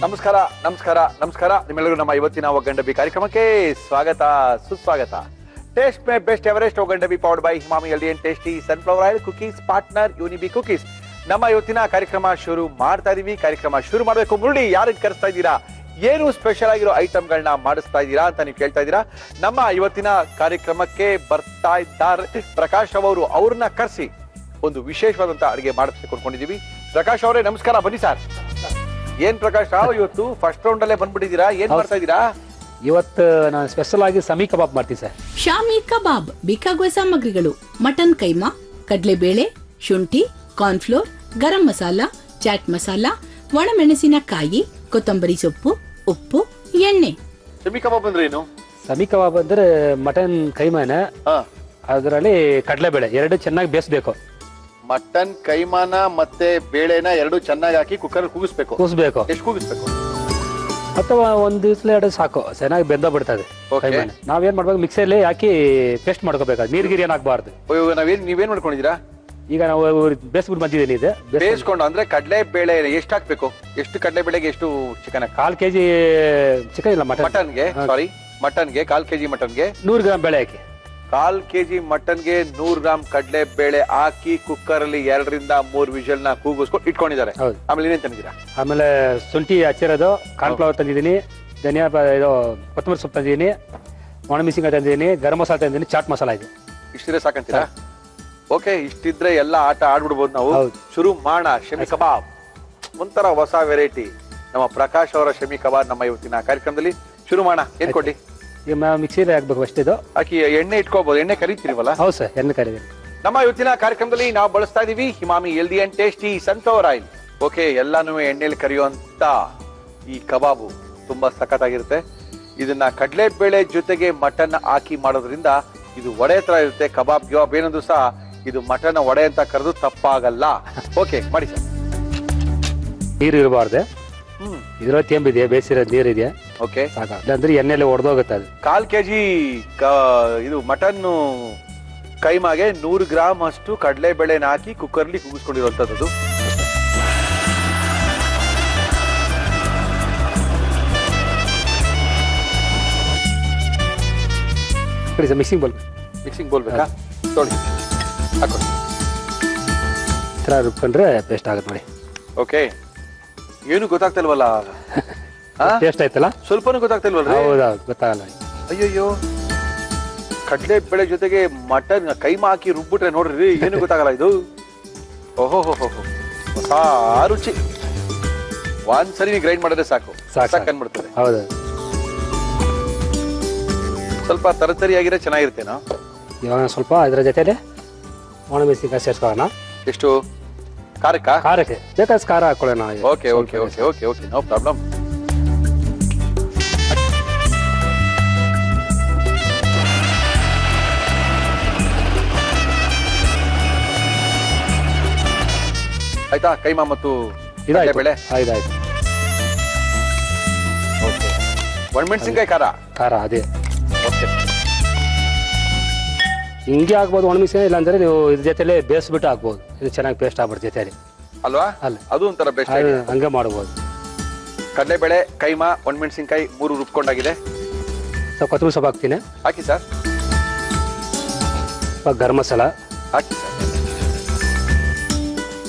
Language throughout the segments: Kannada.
ನಮಸ್ಕಾರ ನಮಸ್ಕಾರ ನಮಸ್ಕಾರ ನಿಮ್ಮೆಲ್ಲರೂ ನಮ್ಮ ಇವತ್ತಿನ ಒಗ್ಗಂಡಬಿ ಕಾರ್ಯಕ್ರಮಕ್ಕೆ ಸ್ವಾಗತ ಸುಸ್ವಾಗತ. ಟೇಸ್ಟ್ ಮೇ ಬೆಸ್ಟ್ ಎವರೆಸ್ಟ್ ಒಗ್ಗಂಡಬಿ powered by Emami healthy and tasty sunflower oil cookies partner Unibic cookies. ನಮ್ಮ ಇವತ್ತಿನ ಕಾರ್ಯಕ್ರಮ ಶುರು ಮಾಡ್ತಾ ಇದೀವಿ. ಕಾರ್ಯಕ್ರಮ ಶುರು ಮಾಡಬೇಕು ಮುರುಳಿ ಯಾರಿಗೆ ಕರೆಸ್ತಾ ಇದ್ದೀರಾ, ಏನು ಸ್ಪೆಷಲ್ ಆಗಿರೋ ಐಟಮ್ಗಳನ್ನ ಮಾಡಿಸ್ತಾ ಇದ್ದೀರಾ ಅಂತ ನೀವು ಕೇಳ್ತಾ ಇದ್ದೀರಾ. ನಮ್ಮ ಇವತ್ತಿನ ಕಾರ್ಯಕ್ರಮಕ್ಕೆ ಬರ್ತಾ ಇದ್ದಾರೆ ಪ್ರಕಾಶ್ ಅವರು. ಅವ್ರನ್ನ ಕರೆಸಿ ಒಂದು ವಿಶೇಷವಾದಂತ ಅಡಿಗೆ ಮಾಡಿಸ್ಬೇಕು ಅನ್ಕೊಂಡಿದೀವಿ. ಪ್ರಕಾಶ್ ಅವರೇ ನಮಸ್ಕಾರ, ಬನ್ನಿ ಸರ್. ಏನ್ ಪ್ರಕಾಶ್ ರಾವ್ ಇವತ್ತು ಫಸ್ಟ್ ರೌಂಡ್ ಅಲ್ಲೇ ಬಂದ್ಬಿಟ್ಟಿದ್ದೀರಾ, ಏನ್ ಮಾಡ್ತಾ ಇದ್ದೀರಾ? ಇವತ್ತು ನಾನು ಸ್ಪೆಷಲ್ ಆಗಿ ಸಮಿ ಕಬಾಬ್ ಮಾಡ್ತೀನಿ ಸರ್. ಶಾಮಿ ಕಬಾಬ್ ಬೇಕಾಗುವ ಸಾಮಗ್ರಿಗಳು: ಮಟನ್ ಕೈಮಾ, ಕಡಲೆಬೇಳೆ, ಶುಂಠಿ, ಕಾರ್ನ್ಫ್ಲೋರ್, ಗರಂ ಮಸಾಲ, ಚಾಟ್ ಮಸಾಲ, ಒಣಮೆಣಸಿನಕಾಯಿ, ಕೊತ್ತಂಬರಿ ಸೊಪ್ಪು, ಉಪ್ಪು, ಎಣ್ಣೆ. ಸಮಿ ಕಬಾಬ್ ಅಂದ್ರೆ ಏನು? ಸಮಿ ಕಬಾಬ್ ಅಂದ್ರೆ ಮಟನ್ ಕೈಮಾನ ಅದರಲ್ಲಿ ಕಡಲೆಬೇಳೆ ಎರಡು ಚೆನ್ನಾಗಿ ಬೇಯಿಸಬೇಕು. ಮಟನ್ ಕೈಮಾನ ಮತ್ತೆ ಬೇಳೆನ ಎರಡು ಚೆನ್ನಾಗಿ ಹಾಕಿ ಕುಕ್ಕರ್ ಕೂಗಿಸ್ಬೇಕು. ಎಷ್ಟು ಕೂಗಿಸ್ಬೇಕು? ಅಥವಾ ಒಂದ್ ದಿವ್ಸ ಎರಡು ಸಾಕು, ಚೆನ್ನಾಗಿ ಬೆಂದ ಬಿಡ್ತದೆ. ನಾವೇನ್ ಮಾಡ್ಬೇಕು, ಮಿಕ್ಸಿಯಲ್ಲಿ ಹಾಕಿ ಪೇಸ್ಟ್ ಮಾಡ್ಕೋಬೇಕು. ನೀರ್ಗಿರಿ ಏನ್ ಹಾಕ್ಬಾರ್ದು. ನೀವೇನ್ ಮಾಡ್ಕೊಂಡಿದ್ದೀರಾ? ಈಗ ನಾವು ಬೇಯಿಸ್ಬಿಟ್ಟು ಬಂದಿದ್ದೀನಿ. ಇದೆ ಬೇಯಿಸ್ಕೊಂಡು ಅಂದ್ರೆ ಕಡಲೆ ಬೇಳೆ ಎಷ್ಟು ಹಾಕ್ಬೇಕು? ಎಷ್ಟು ಕಡಲೆ ಬೇಳೆಗೆ ಎಷ್ಟು ಚಿಕನ್? 1/4 kg ಚಿಕನ್ ಇಲ್ಲ ಮಟನ್ಗೆ, ಸಾರಿ ಮಟನ್ಗೆ 1/4 kg ಮಟನ್ಗೆ 100 ಗ್ರಾಮ್ ಬೇಳೆ ಹಾಕಿ. 1/4 kg ಮಟನ್ಗೆ 100 ಗ್ರಾಮ್ ಕಡಲೆ ಬೇಳೆ ಹಾಕಿ ಕುಕ್ಕರ್ ಅಲ್ಲಿ 2 ರಿಂದ 3 ವಿಷಲ್ ನ ಕೂಗಿಸ್ಕೊಂಡು ಇಟ್ಕೊಂಡಿದ್ದಾರೆ. ಆಮೇಲೆ ಏನೇನ್ ತಂದಿದ್ದೀರಾ? ಆಮೇಲೆ ಶುಂಠಿ ಹಚ್ಚಿರೋದು, ಕಾರ್ನ್ಫ್ಲವರ್ ತಂದಿದ್ದೀನಿ, ಧನಿಯಾ ಇದು ಕೊತ್ತಂಬರಿ ಸೊಪ್ಪು ತಂದಿದ್ದೀನಿ, ಒಣಮೆಣಸಿನಕಾಯಿ ತಂದಿದ್ದೀನಿ, ಗರಂ ಮಸಾಲ ತಂದಿದ್ದೀನಿ, ಚಾಟ್ ಮಸಾಲ ಇದೆ. ಇಷ್ಟಿದ್ರೆ ಸಾಕಂತೀರಾ? ಓಕೆ, ಇಷ್ಟಿದ್ರೆ ಎಲ್ಲ ಆಟ ಆಡ್ಬಿಡ್ಬೋದು ನಾವು. ಶುರು ಮಾಡೋಣ. ಶಮಿ ಕಬಾಬ್ ಒಂಥರ ಹೊಸ ವೆರೈಟಿ. ನಮ್ಮ ಪ್ರಕಾಶ್ ಅವರ ಶಮಿ ಕಬಾಬ್ ನಮ್ಮ ಇವತ್ತಿನ ಕಾರ್ಯಕ್ರಮದಲ್ಲಿ ಶುರು ಮಾಡೋಣ. ಏನ್ ಕೊಡಿ? ಈಗ ಮಿಕ್ಸಿಲಿ ಹಾಕ್ಬೇಕು ಅಷ್ಟೇ. ಇದು ಹಾಕಿ ಎಣ್ಣೆ ಇಟ್ಕೋಬಹುದು. ಎಣ್ಣೆ ಕರಿತೀರಿವಲ್ಲ? ಹೌದು ಸರ್, ಎಣ್ಣೆ ಕರೀತೀನಿ. ನಮ್ಮ ಇವತ್ತಿನ ಕಾರ್ಯಕ್ರಮದಲ್ಲಿ ನಾವು ಬಳಸ್ತಾ ಇದೀವಿ Emami healthy and tasty sunflower oil. Okay, ಎಲ್ಲಾನು ಎಣ್ಣೆಲಿ ಕರಿಯುವಂತ ಈ ಕಬಾಬು ತುಂಬಾ ಸಖತ್ತಾಗಿರುತ್ತೆ. ಇದನ್ನ ಕಡಲೆ ಬೇಳೆ ಜೊತೆಗೆ ಮಟನ್ ಹಾಕಿ ಮಾಡೋದ್ರಿಂದ ಇದು ವಡೆ ತರ ಇರುತ್ತೆ. ಕಬಾಬ್ ಗಿವಾಬ್ ಏನಂದ್ರು ಸಹ ಇದು ಮಟನ್ ವಡೆ ಅಂತ ಕರೆದು ತಪ್ಪಾಗಲ್ಲ. ಓಕೆ, ಮಾಡಿ ಸರ್. ನೀರು ಇರಬಾರ್ದು. ಇದ್ರಲ್ಲಿ ತೆಂಬಿದೆ, ಬೇಯಿಸಿರೋದು ನೀರ್ ಇದೆ. ಓಕೆ, ಅಂದ್ರೆ ಎಣ್ಣೆಲಿ ಒಡೆದೋಗುತ್ತೆ. ಅದು 1/4 kg ಇದು ಮಟನ್ ಕೈಮಾಗೆ 100 ಗ್ರಾಮ್ ಅಷ್ಟು ಕಡಲೆ ಬೇಳೆನ ಹಾಕಿ ಕುಕ್ಕರ್ಲಿ ಕೂಗಿಸ್ಕೊಂಡಿರುವಂತದ್ದು. ಮಿಕ್ಸಿಂಗ್ ಬೋಲ್ ಬೇಕಾ? ತೊಳಿ ಹಾಕೊಳ್ಳಿ. ಈ ಥರ ರುಬ್ಕೊಂಡ್ರೆ ಪೇಸ್ಟ್ ಆಗುತ್ತೆ ನೋಡಿ. ಓಕೆ, ಏನು ಗೊತ್ತಾಗ್ತಿಲ್ವಲ್ಲ? ಟೇಸ್ಟ್ ಆಯ್ತಲ್ಲ? ಸ್ವಲ್ಪನೂ ಗೊತ್ತಾಗ್ತಿಲ್ವಲ್ಲ? ಹೌದಾ, ಗೊತ್ತಾಗಲ್ಲ. ಅಯ್ಯೋ, ಕಡಲೆ ಬೇಳೆ ಜೊತೆಗೆ ಮಟನ್ ಕೈಮಾ ಹಾಕಿ ರುಬ್ಬಿಟ್ರೆ ನೋಡ್ರಿ, ಏನು ಗೊತ್ತಾಗಲ್ಲ ಇದು. ಓಹೋ ಹೊಸ ರುಚಿ. ಒಂದ್ಸರಿ ಗ್ರೈಂಡ್ ಮಾಡಿದ್ರೆ ಸಾಕು, ಸಾಕು ಅನ್ಬಿಡ್ತದೆ. ಹೌದು, ಸ್ವಲ್ಪ ತರತರಿಯಾಗಿದ್ರೆ ಚೆನ್ನಾಗಿರ್ತೇನೋ. ಇವಾಗ ಸ್ವಲ್ಪ ಇದ್ರ ಜೊತೆಲೆ ಒಣಮೆಣಸಿನಕಾಯಿ ಸೇರಿಸ್ಕೊಳ್ಳೋಣ. ಎಷ್ಟು ಖಾರಕ್ಕೆ ಬೇಕಾದ ಖಾರ ಹಾಕೊಳ್ಳೋಣ. Okay, no problem. ಆಯ್ತಾ? ಕೈಮಾ ಮತ್ತು ಬೇಳೆ ಆಯ್ತಾಯ್ತು. ಓಕೆ, ಒಣಮೆಣಸಿನಕಾಯಿ ಖಾರ ಅದೇ. ಓಕೆ, ಹಿಂಗೆ ಹಾಕ್ಬೋದು ಒಣಮೆಣಸಿನಕಾಯಿ. ಇಲ್ಲ ಅಂದ್ರೆ ನೀವು ಇದ್ರ ಜೊತೆಲೆ ಬೇಯಿಸ್ಬಿಟ್ಟು ಹಾಕ್ಬೋದು. ಇದು ಚೆನ್ನಾಗಿ ಪೇಸ್ಟ್ ಆಗ್ಬಿಡುತ್ತೆ ಜೊತೆಲಿ ಅಲ್ವಾ? ಅಲ್ಲ, ಅದು ಒಂಥರ ಬೆಸ್ಟ್. ಹಂಗೆ ಮಾಡ್ಬೋದು. ಕಡಲೆಬೇಳೆ, ಕೈಮಾ, ಒಣಮೆಣಸಿನಕಾಯಿ 3 ರುಬ್ಕೊಂಡಾಗಿದೆ. ಕೊತ್ತಂಬರಿ ಸೊಪ್ಪು ಹಾಕ್ತೀನಿ. ಹಾಕಿ ಸರ್. ಗರಂ ಮಸಾಲ ಹಾಕಿ ಸರ್.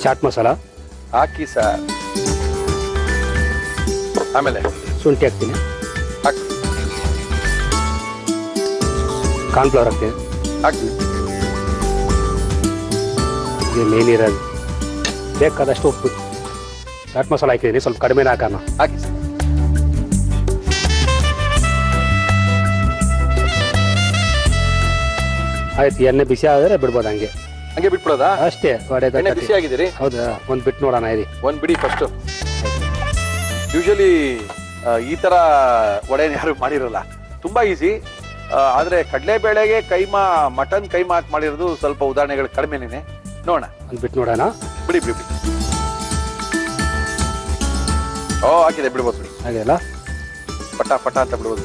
ಚಾಟ್ ಮಸಾಲ ಹಾಕಿ ಸರ್. ಆಮೇಲೆ ಶುಂಠಿ ಹಾಕ್ತೀನಿ. ಹಾಕಿ. ಕಾರ್ನ್ಫ್ಲವರ್ ಹಾಕ್ತೀನಿ. ಹಾಕಿ. ಇದು ಮೇನ್ ಇರೋದು. ಬೇಕಾದಷ್ಟು ಉಪ್ಪು, ಚಾಟ್ ಮಸಾಲ ಹಾಕಿದ್ದೀನಿ, ಸ್ವಲ್ಪ ಕಡಿಮೆನೇ ಹಾಕೋಣ. ಹಾಕಿ ಸರ್. ಆಯ್ತು, ಎಣ್ಣೆ ಬಿಸಿ ಆದರೆ ಬಿಡ್ಬೋದು. ಹಂಗೆ ಬಿಟ್ಬಿಡೋದಾ? ಅಷ್ಟೇ. ಎಣ್ಣೆ ಬಿಸಿ ಆಗಿದ್ದೀರಿ? ಹೌದಾ, ಒಂದ್ ಬಿಟ್ಟು ನೋಡೋಣ. ಒಂದ್ ಬಿಡಿ ಫಸ್ಟ್. ಯೂಶಲಿ ಈ ತರ ವಡೆನ ಯಾರು ಮಾಡಿರಲ್ಲ, ತುಂಬಾ ಈಸಿ. ಆದ್ರೆ ಕಡಲೆ ಬೇಳೆಗೆ ಕೈಮಾ, ಮಟನ್ ಕೈಮಾ ಹಾಕಿ ಮಾಡಿರೋದು ಸ್ವಲ್ಪ ಉದಾಹರಣೆಗಳು ಕಡಿಮೆನೇ. ನೋಡೋಣ, ಒಂದ್ ಬಿಟ್ಟು ನೋಡೋಣ. ಬಿಡಿ. ಓ, ಹಾಕಿದೆ, ಬಿಡ್ಬೋದು ಬಿಡಿ. ಹಾಗೆಲ್ಲ ಪಟ ಅಂತ ಬಿಡ್ಬೋದು.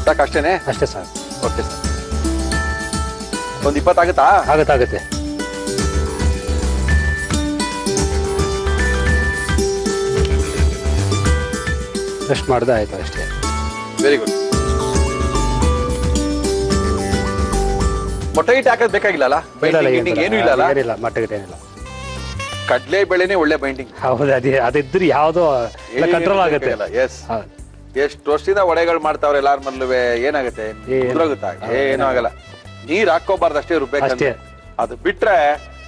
ಸಾಕು, ಅಷ್ಟೇನೆ? ಅಷ್ಟೇ ಸರ್. Okay sir. ಒಂದು 20 ಆಗುತ್ತಾ? ಆಗುತ್ತೆ. ರೆಸ್ಟ್ ಮಾಡಿದ್ರೆ ಆಯ್ತು ಅಷ್ಟೇ. Very good. ಮೊಟ್ಟೆ ಹಿಟ್ಟು ಹಾಕೋದು ಬೇಕಾಗಿಲ್ಲ, ಬೈಂಡಿಂಗ್ ಏನು ಇಲ್ಲ, ಏನಿಲ್ಲ, ಮೊಟ್ಟೆ ಗಿಟ್ಟೆ ಏನಿಲ್ಲ. ಕಡ್ಲೆ ಬೇಳೆನೆ ಒಳ್ಳೆ ಬೈಂಡಿಂಗ್. ಹೌದು, ಅದಿದ್ರೆ ಯಾವ್ದೋ ಕಂಟ್ರೋಲ್ ಆಗುತ್ತೆ. ಎಸ್, ಎಷ್ಟು ವರ್ಷದಿಂದ ಒಡೆಗಳು ಮಾಡ್ತಾವ್ರೆ ಎಲ್ಲಾರ ಮನ್ಲುವೆ, ಏನಾಗುತ್ತೆ? ಉದ್ರೋಗುತ್ತಾ? ಏನೂ ಆಗಲ್ಲ. ನೀರ್ ಹಾಕೋಬಾರ್ದು ಅಷ್ಟೇ, ರುಬ್ಬೇಕಷ್ಟೇ. ಅದು ಬಿಟ್ರೆ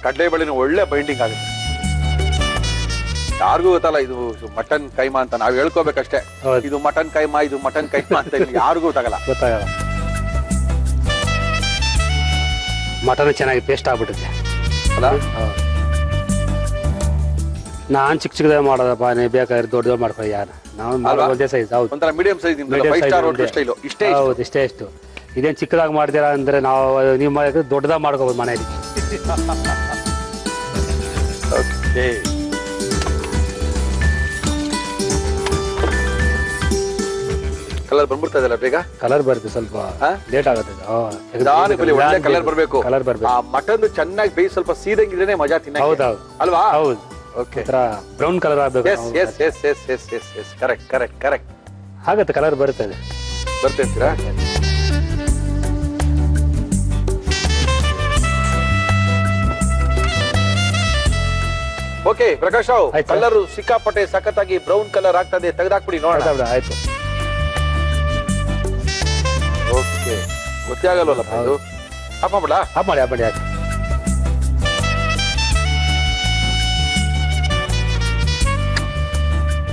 ಕಡ್ಲೆ ಬೇಳೆನ ಒಳ್ಳೆ ಬೈಂಡಿಂಗ್ ಆಗುತ್ತೆ. ಯಾರಿಗೂ ಗೊತ್ತಲ್ಲ ಇದು ಮಟನ್ ಕೈಮಾ ಅಂತ, ನಾವ್ ಹೇಳ್ಕೋಬೇಕಷ್ಟೇ, ಇದು ಮಟನ್ ಕೈಮಾ, ಇದು ಮಟನ್ ಕೈಮಾ ಅಂತ. ಯಾರಿಗೂ ಗೊತ್ತಾಗಲ್ಲ. ಮಟನ್ ಚೆನ್ನಾಗಿ ಪೇಸ್ಟ್ ಆಗ್ಬಿಡುತ್ತೆ ಅಲ್ಲ. ನಾನ್ ಚಿಕ್ಕದಾಗ ಮಾಡೋದಪ್ಪ, ನೀವು ಬೇಕಾದ್ರೆ ದೊಡ್ಡದು ಮಾಡ್ಕೊಳ್ಳಿ. ಯಾರು ನಾವು ಒಂದೇ ಸೈಜ್. ಹೌದು, ಒಂಥರ ಮೀಡಿಯಂ ಸೈಜ್. ಇಷ್ಟೇ ಹೌದು, ಇಷ್ಟೇ ಇಷ್ಟು. ಇದೇನ್ ಚಿಕ್ಕದಾಗಿ ಮಾಡ್ತೀರಾ ಅಂದ್ರೆ ನಾವು ನೀವು ಮಾಡಿದ್ರೆ ದೊಡ್ಡದಾಗ ಮಾಡ್ಕೋಬಹುದು ಮನೆಯಲ್ಲಿ. ಕಲರ್ ಬಂದ್ಬಿಡ್ತದಲ್ಲ ಬೇಗ? ಕಲರ್ ಬರುತ್ತೆ, ಸ್ವಲ್ಪ ಲೇಟ್ ಆಗುತ್ತೆ. ಒಳ್ಳೆ ಕಲರ್ ಬರ್ಬೇಕು. ಕಲರ್ ಬರ್ಬೇಕು. ಆ ಮಟನ್ ಚೆನ್ನಾಗಿ ಬೇಯಿಸಿ ಸ್ವಲ್ಪ ಸೀದಂಗಿದ್ರೆ ಮಜಾ ತಿನ್ನ. ಹೌದೌದು ಅಲ್ವಾ? ಹೌದು. ಓಕೆ, ಬ್ರೌನ್ ಕಲರ್ ಆಗ್ಬೇಕು. ಕರೆಕ್ಟ್ ಕರೆಕ್ಟ್ ಕರೆಕ್ಟ್ ಆಗುತ್ತೆ, ಕಲರ್ ಬರ್ತದೆ. ಬರ್ತೀರಾ? ಓಕೆ ಪ್ರಕಾಶ್ ರಾವ್, ಕಲರ್ ಸಿಕ್ಕಾಪಟ್ಟೆ ಸಖತ್ತಾಗಿ ಬ್ರೌನ್ ಕಲರ್ ಆಗ್ತದೆ, ತೆಗೆದಾಕ್ಬಿಡಿ ನೋಡೋಣ. ಆಯ್ತು. ಓಕೆ, ಗೊತ್ತೇ ಆಗಲ್ವಲ್ಲ ಇದು. ಆಫ್ ಮಾಡ್ಬಿಡ? ಆಫ್ ಮಾಡಿ, ಆಫ್ ಮಾಡಿ. ಆಯ್ತು,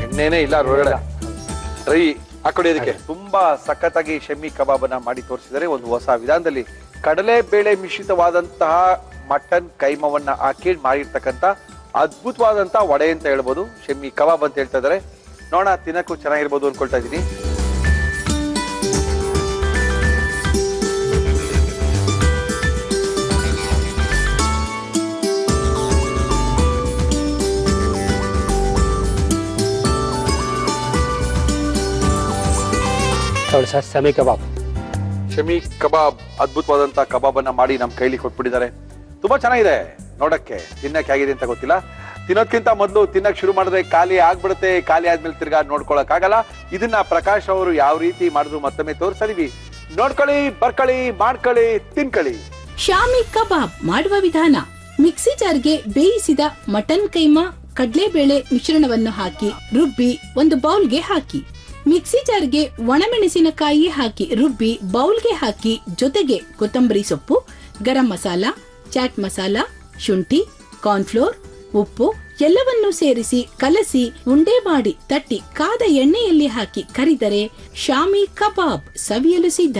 ಎಣ್ಣೆನೇ ಇಲ್ಲ ಒಳಗಡೆ, ಡ್ರೈ ಹಾಕೊಡಿ. ಅದಕ್ಕೆ ತುಂಬಾ ಸಖತ್ತಾಗಿ ಶಮ್ಮಿ ಕಬಾಬ್ ಮಾಡಿ ತೋರಿಸಿದರೆ ಒಂದು ಹೊಸ ವಿಧಾನದಲ್ಲಿ ಕಡಲೆ ಬೇಳೆ ಮಿಶ್ರಿತವಾದಂತಹ ಮಟನ್ ಕೈಮವನ್ನ ಹಾಕಿ ಮಾಡಿರ್ತಕ್ಕಂಥ ಅದ್ಭುತವಾದಂತ ವಡೆ ಅಂತ ಹೇಳ್ಬೋದು, ಶಮ್ಮಿ ಕಬಾಬ್ ಅಂತ ಹೇಳ್ತಾ ಇದಾರೆ. ನೋಡೋಣ, ತಿನ್ನಕ್ಕೂ ಚೆನ್ನಾಗಿರ್ಬೋದು ಅನ್ಕೊಳ್ತಾ ಇದೀನಿ. ಶಮಿ ಕಬಾಬ್. ಶಮಿ ಕಬಾಬ್ ಅದ್ಭುತವಾದಂತ ಕಬಾಬ್ ಅನ್ನ ಮಾಡಿ ನಮ್ ಕೈಲಿ ಕೊಟ್ಬಿಟ್ಟಿದ್ದಾರೆ. ತುಂಬಾ ಚೆನ್ನಾಗಿದೆ ನೋಡಕ್ಕೆ. ತಿನ್ನಕ್ಕೆ ಆಗಿದೆ ಅಂತ ಗೊತ್ತಿಲ್ಲ. ತಿನ್ನೋದ್ಕಿಂತ ಮೊದಲು ತಿನ್ನಕ್ ಶುರು ಮಾಡಿದ್ರೆ ಖಾಲಿ ಆಗ್ಬಿಡುತ್ತೆ. ಖಾಲಿ ಆದ್ಮೇಲೆ ತಿರ್ಗಾ ನೋಡ್ಕೊಳಕ್ ಆಗಲ್ಲ. ಇದನ್ನ ಪ್ರಕಾಶ್ ಅವರು ಯಾವ ರೀತಿ ಮಾಡಿದ್ರು ಮತ್ತೊಮ್ಮೆ ತೋರಿಸಿದೀವಿ. ನೋಡ್ಕೊಳ್ಳಿ, ಬರ್ಕೊಳ್ಳಿ, ಮಾಡ್ಕೊಳ್ಳಿ, ತಿನ್ಕೊಳ್ಳಿ. ಶಾಮಿ ಕಬಾಬ್ ಮಾಡುವ ವಿಧಾನ: ಮಿಕ್ಸಿ ಜಾರ್ಗೆ ಬೇಯಿಸಿದ ಮಟನ್ ಕೈಮಾ, ಕಡ್ಲೆಬೇಳೆ ಮಿಶ್ರಣವನ್ನು ಹಾಕಿ ರುಬ್ಬಿ ಒಂದು ಬೌಲ್ಗೆ ಹಾಕಿ. ಮಿಕ್ಸಿ ಜಾರ್ಗೆ ಒಣಮೆಣಸಿನಕಾಯಿ ಹಾಕಿ ರುಬ್ಬಿ ಬೌಲ್ಗೆ ಹಾಕಿ. ಜೊತೆಗೆ ಕೊತ್ತಂಬರಿ ಸೊಪ್ಪು, ಗರಂ ಮಸಾಲ, ಚಾಟ್ ಮಸಾಲ, ಶುಂಠಿ, ಕಾರ್ನ್ಫ್ಲೋರ್, ಉಪ್ಪು ಎಲ್ಲವನ್ನೂ ಸೇರಿಸಿ ಕಲಸಿ ಉಂಡೆ ಮಾಡಿ ತಟ್ಟಿ ಕಾದ ಎಣ್ಣೆಯಲ್ಲಿ ಹಾಕಿ ಕರಿದರೆ ಶಾಮಿ ಕಬಾಬ್ ಸವಿಯಲು ಸಿದ್ಧ.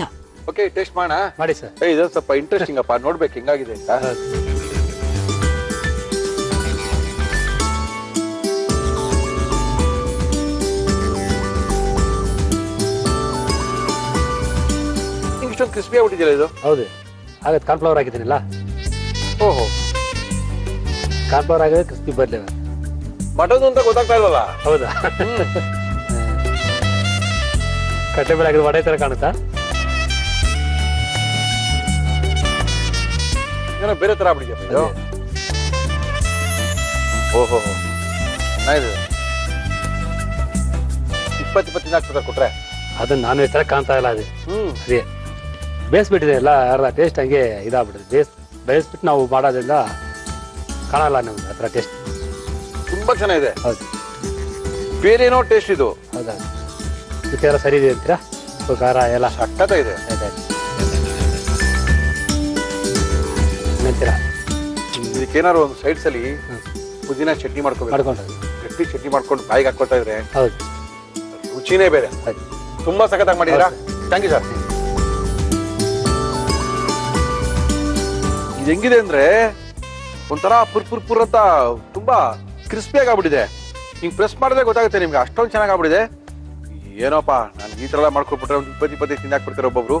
ಓಕೆ, ಟೇಸ್ಟ್ ಮಾಡೋಣ. ಮಾಡಿ ಸರ್. ಇದು ಸ್ವಲ್ಪ ಇಂಟ್ರೆಸ್ಟಿಂಗ್ ಅಪ್ಪ, ನೋಡ್ಬೇಕು ಹೆಂಗಾಗಿದೆ ಅಂತ. ಇಷ್ಟೊಂದು ಕ್ರಿಸ್ಪಿ ಆಗ್ಬಿಟ್ಟಿದೆಯಲ್ಲ ಇದು? ಹೌದು, ಆಗತ್ತೆ. ಕಾರ್ನ್ಫ್ಲವರ್ ಹಾಕಿದ್ದೀನಿಲ್ಲ. ಓಹೋ, ಕಾರ್ನ್ಫ್ಲವರ್ ಆಗಿದೆ, ಕ್ರಿಸ್ಪಿ ಬರ್ಲಿ. ಮಟನ್ ಅಂತ ಗೊತ್ತಾಗ್ತಾ ಇಲ್ವಲ್ಲ? ಹೌದಾ? ಕಡ್ಲೆಬೇಳೆ ಆಗಿದೆ, ವಡೆ ತರ ಕಾಣುತ್ತಾ? ಏನೋ ಬೇರೆ ತರ ಆಗ್ಬಿಟ್ಟಿದೆ ಇದು. ಓಹೋ, ಚೆನ್ನಾಗಿದೆ. 20 ಆಗ್ತದ ಕೊಟ್ರೆ ಅದನ್ನ ನಾನ್ ವೆಜ್ ತರ ಕಾಣ್ತಾ ಇಲ್ಲ. ಅದು ಅದೇ ಬೇಯಿಸ್ಬಿಟ್ಟಿದೆ ಎಲ್ಲ, ಅರ್ಧ ಟೇಸ್ಟ್ ಹಂಗೆ ಇದಾಗ್ಬಿಡುತ್ತೆ. ಬೇಯಿಸ್ಬಿಟ್ಟು ನಾವು ಮಾಡೋದ್ರಿಂದ ಕಾಣಲ್ಲ ನಮ್ಗೆ ಆ ಥರ ಟೇಸ್ಟ್. ತುಂಬಾ ಚೆನ್ನಾಗಿದೆ. ಹೌದು, ಬೇರೆ ಏನೋ ಟೇಸ್ಟ್ ಇದು. ಹೌದಾ? ಇದಕ್ಕೆಲ್ಲ ಸರಿ ಇದೆ ಅಂತೀರಾ? ಖಾರ ಎಲ್ಲ ಸಕ್ಕತ್ತಾಗಿದೆ. ಏನಂತೀರಾ? ಇದಕ್ಕೇನಾದ್ರು ಒಂದು ಸೈಡ್ಸ್ ಅಲ್ಲಿ ಪುದೀನ ಚಟ್ನಿ ಮಾಡ್ಕೊಂಡು ಗಟ್ಟಿ ಚಟ್ನಿ ಮಾಡ್ಕೊಂಡು ಬಾಯಿಗೆ ಹಾಕೊಳ್ತಾ ಇದ್ರೆ ಹೌದು, ರುಚಿನೇ ಬೇರೆ. ತುಂಬಾ ಸಖತ್ತಾಗಿ ಮಾಡಿದ್ದೀರಾ. Thank you sir. ಇದು ಹೆಂಗಿದೆ ಅಂದ್ರೆ ಒಂಥರ ಪುರ್ ಅಂತ ತುಂಬಾ ಕ್ರಿಸ್ಪಿಯಾಗಿ ಆಗ್ಬಿಟ್ಟಿದೆ. ಹಿಂಗ್ ಪ್ರೆಸ್ ಮಾಡಿದ್ರೆ ಗೊತ್ತಾಗುತ್ತೆ ನಿಮ್ಗೆ, ಅಷ್ಟೊಂದು ಚೆನ್ನಾಗಿ ಆಗ್ಬಿಟ್ಟಿದೆ. ಏನೋಪ್ಪ, ನಾನು ಈ ತರ ಎಲ್ಲ ಮಾಡ್ಕೊಟ್ಬಿಟ್ರೆ ಒಂದು 20 ತಿನ್ನಾಕ್ಬಿಡ್ತಾರೆ ಒಬ್ಬೊಬ್ರು.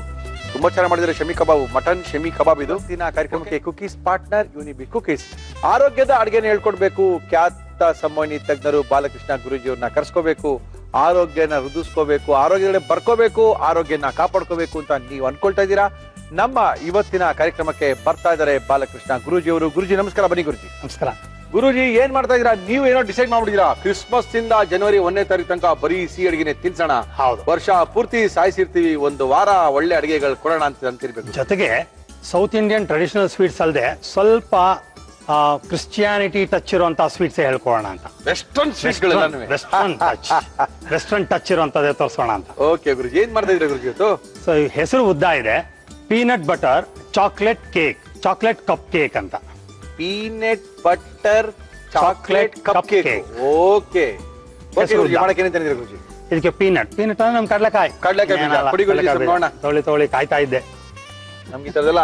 ತುಂಬಾ ಚೆನ್ನಾಗಿ ಮಾಡಿದ್ರೆ ಶಮಿ ಕಬಾಬ್, ಮಟನ್ ಶಮಿ ಕಬಾಬ್. ಇದು ದಿನ ಕಾರ್ಯಕ್ರಮಕ್ಕೆ ಕುಕೀಸ್ ಪಾರ್ಟ್ನರ್ ಯುನಿಬಿ ಕುಕೀಸ್. ಆರೋಗ್ಯದ ಅಡುಗೆನ ಹೇಳ್ಕೊಡ್ಬೇಕು. ಖ್ಯಾತ ಸಂವಹನಿ ತಜ್ಞರು ಬಾಲಕೃಷ್ಣ ಗುರೂಜಿಯವ್ರನ್ನ ಕರ್ಸ್ಕೋಬೇಕು. ಆರೋಗ್ಯನ ವೃದ್ಧಿಸ್ಕೋಬೇಕು, ಆರೋಗ್ಯದ ಬರ್ಕೋಬೇಕು, ಆರೋಗ್ಯನ ಕಾಪಾಡ್ಕೋಬೇಕು ಅಂತ ನೀವು ಅನ್ಕೊಳ್ತಾ ಇದ್ದೀರಾ. ನಮ್ಮ ಇವತ್ತಿನ ಕಾರ್ಯಕ್ರಮಕ್ಕೆ ಬರ್ತಾ ಇದ್ದಾರೆ ಬಾಲಕೃಷ್ಣ ಗುರೂಜಿಯವರು. ಗುರುಜಿ ನಮಸ್ಕಾರ. ಬನ್ನಿ ಗುರುಜಿ. ನಮಸ್ಕಾರ. ಗುರುಜಿ ಏನ್ ಮಾಡ್ತಾ ಇದೀರಾ? ನೀವು ಏನೋ ಡಿಸೈಡ್ ಮಾಡ್ಬಿಟ್ಟಿದ್ದೀರಾ, ಕ್ರಿಸ್ಮಸ್ ಇಂದ ಜನವರಿ 1ನೇ ತಾರೀಕು ತನಕ ಬರೀ ಸಿಹಿ ಅಡಿಗೆನೆ ತಿನ್ಸೋಣ, ಹೌದು. ವರ್ಷ ಪೂರ್ತಿ ಸಾಯಿಸಿರ್ತೀವಿ, ಒಂದು ವಾರ ಒಳ್ಳೆ ಅಡಿಗೆಗಳು ಕೊಡೋಣ ಅಂತ ಅಂತಿರ್ಬೇಕು. ಜೊತೆಗೆ ಸೌತ್ ಇಂಡಿಯನ್ ಟ್ರೆಡಿಷನಲ್ ಸ್ವೀಟ್ಸ್ ಅಲ್ಲದೆ ಸ್ವಲ್ಪ ಕ್ರಿಶ್ಚಿಯಾನಿಟಿ ಟಚ್ ಇರುವಂತಹ ಸ್ವೀಟ್ಸ್ ಹೇಳ್ಕೊಳ್ಳೋಣ ಅಂತ. ವೆಸ್ಟರ್ನ್ ವೆಸ್ಟರ್ನ್ ಟಚ್ ಇರುವಂತದ್ದೇ ತೋರಿಸೋಣ ಅಂತ. ಓಕೆ ಗುರುಜಿ, ಏನ್ ಮಾಡ್ತಾ ಇದ್ರೆ ಗುರುಜಿ ಇವತ್ತು? ಸೊ ಹೆಸರು ಉದ್ದ ಇದೆ, peanut butter chocolate cake, chocolate cupcake ಅಂತ. Peanut butter chocolate cupcake. Okay ಮಾಡಕ್ಕೆ ಏನೇನ್ ತಂದಿದ್ದೀರಾ ಗುರುಜಿ? ಇದಕ್ಕೆ ಪೀನಟ್ ಅಂದ್ರೆ ನಮ್ ಕಡಲೆಕಾಯಿ. ತೊಳಿ ಕಾಯ್ತಾ ಇದ್ದೆ. ನಮ್ಗೆ ಈ ತರದೆಲ್ಲ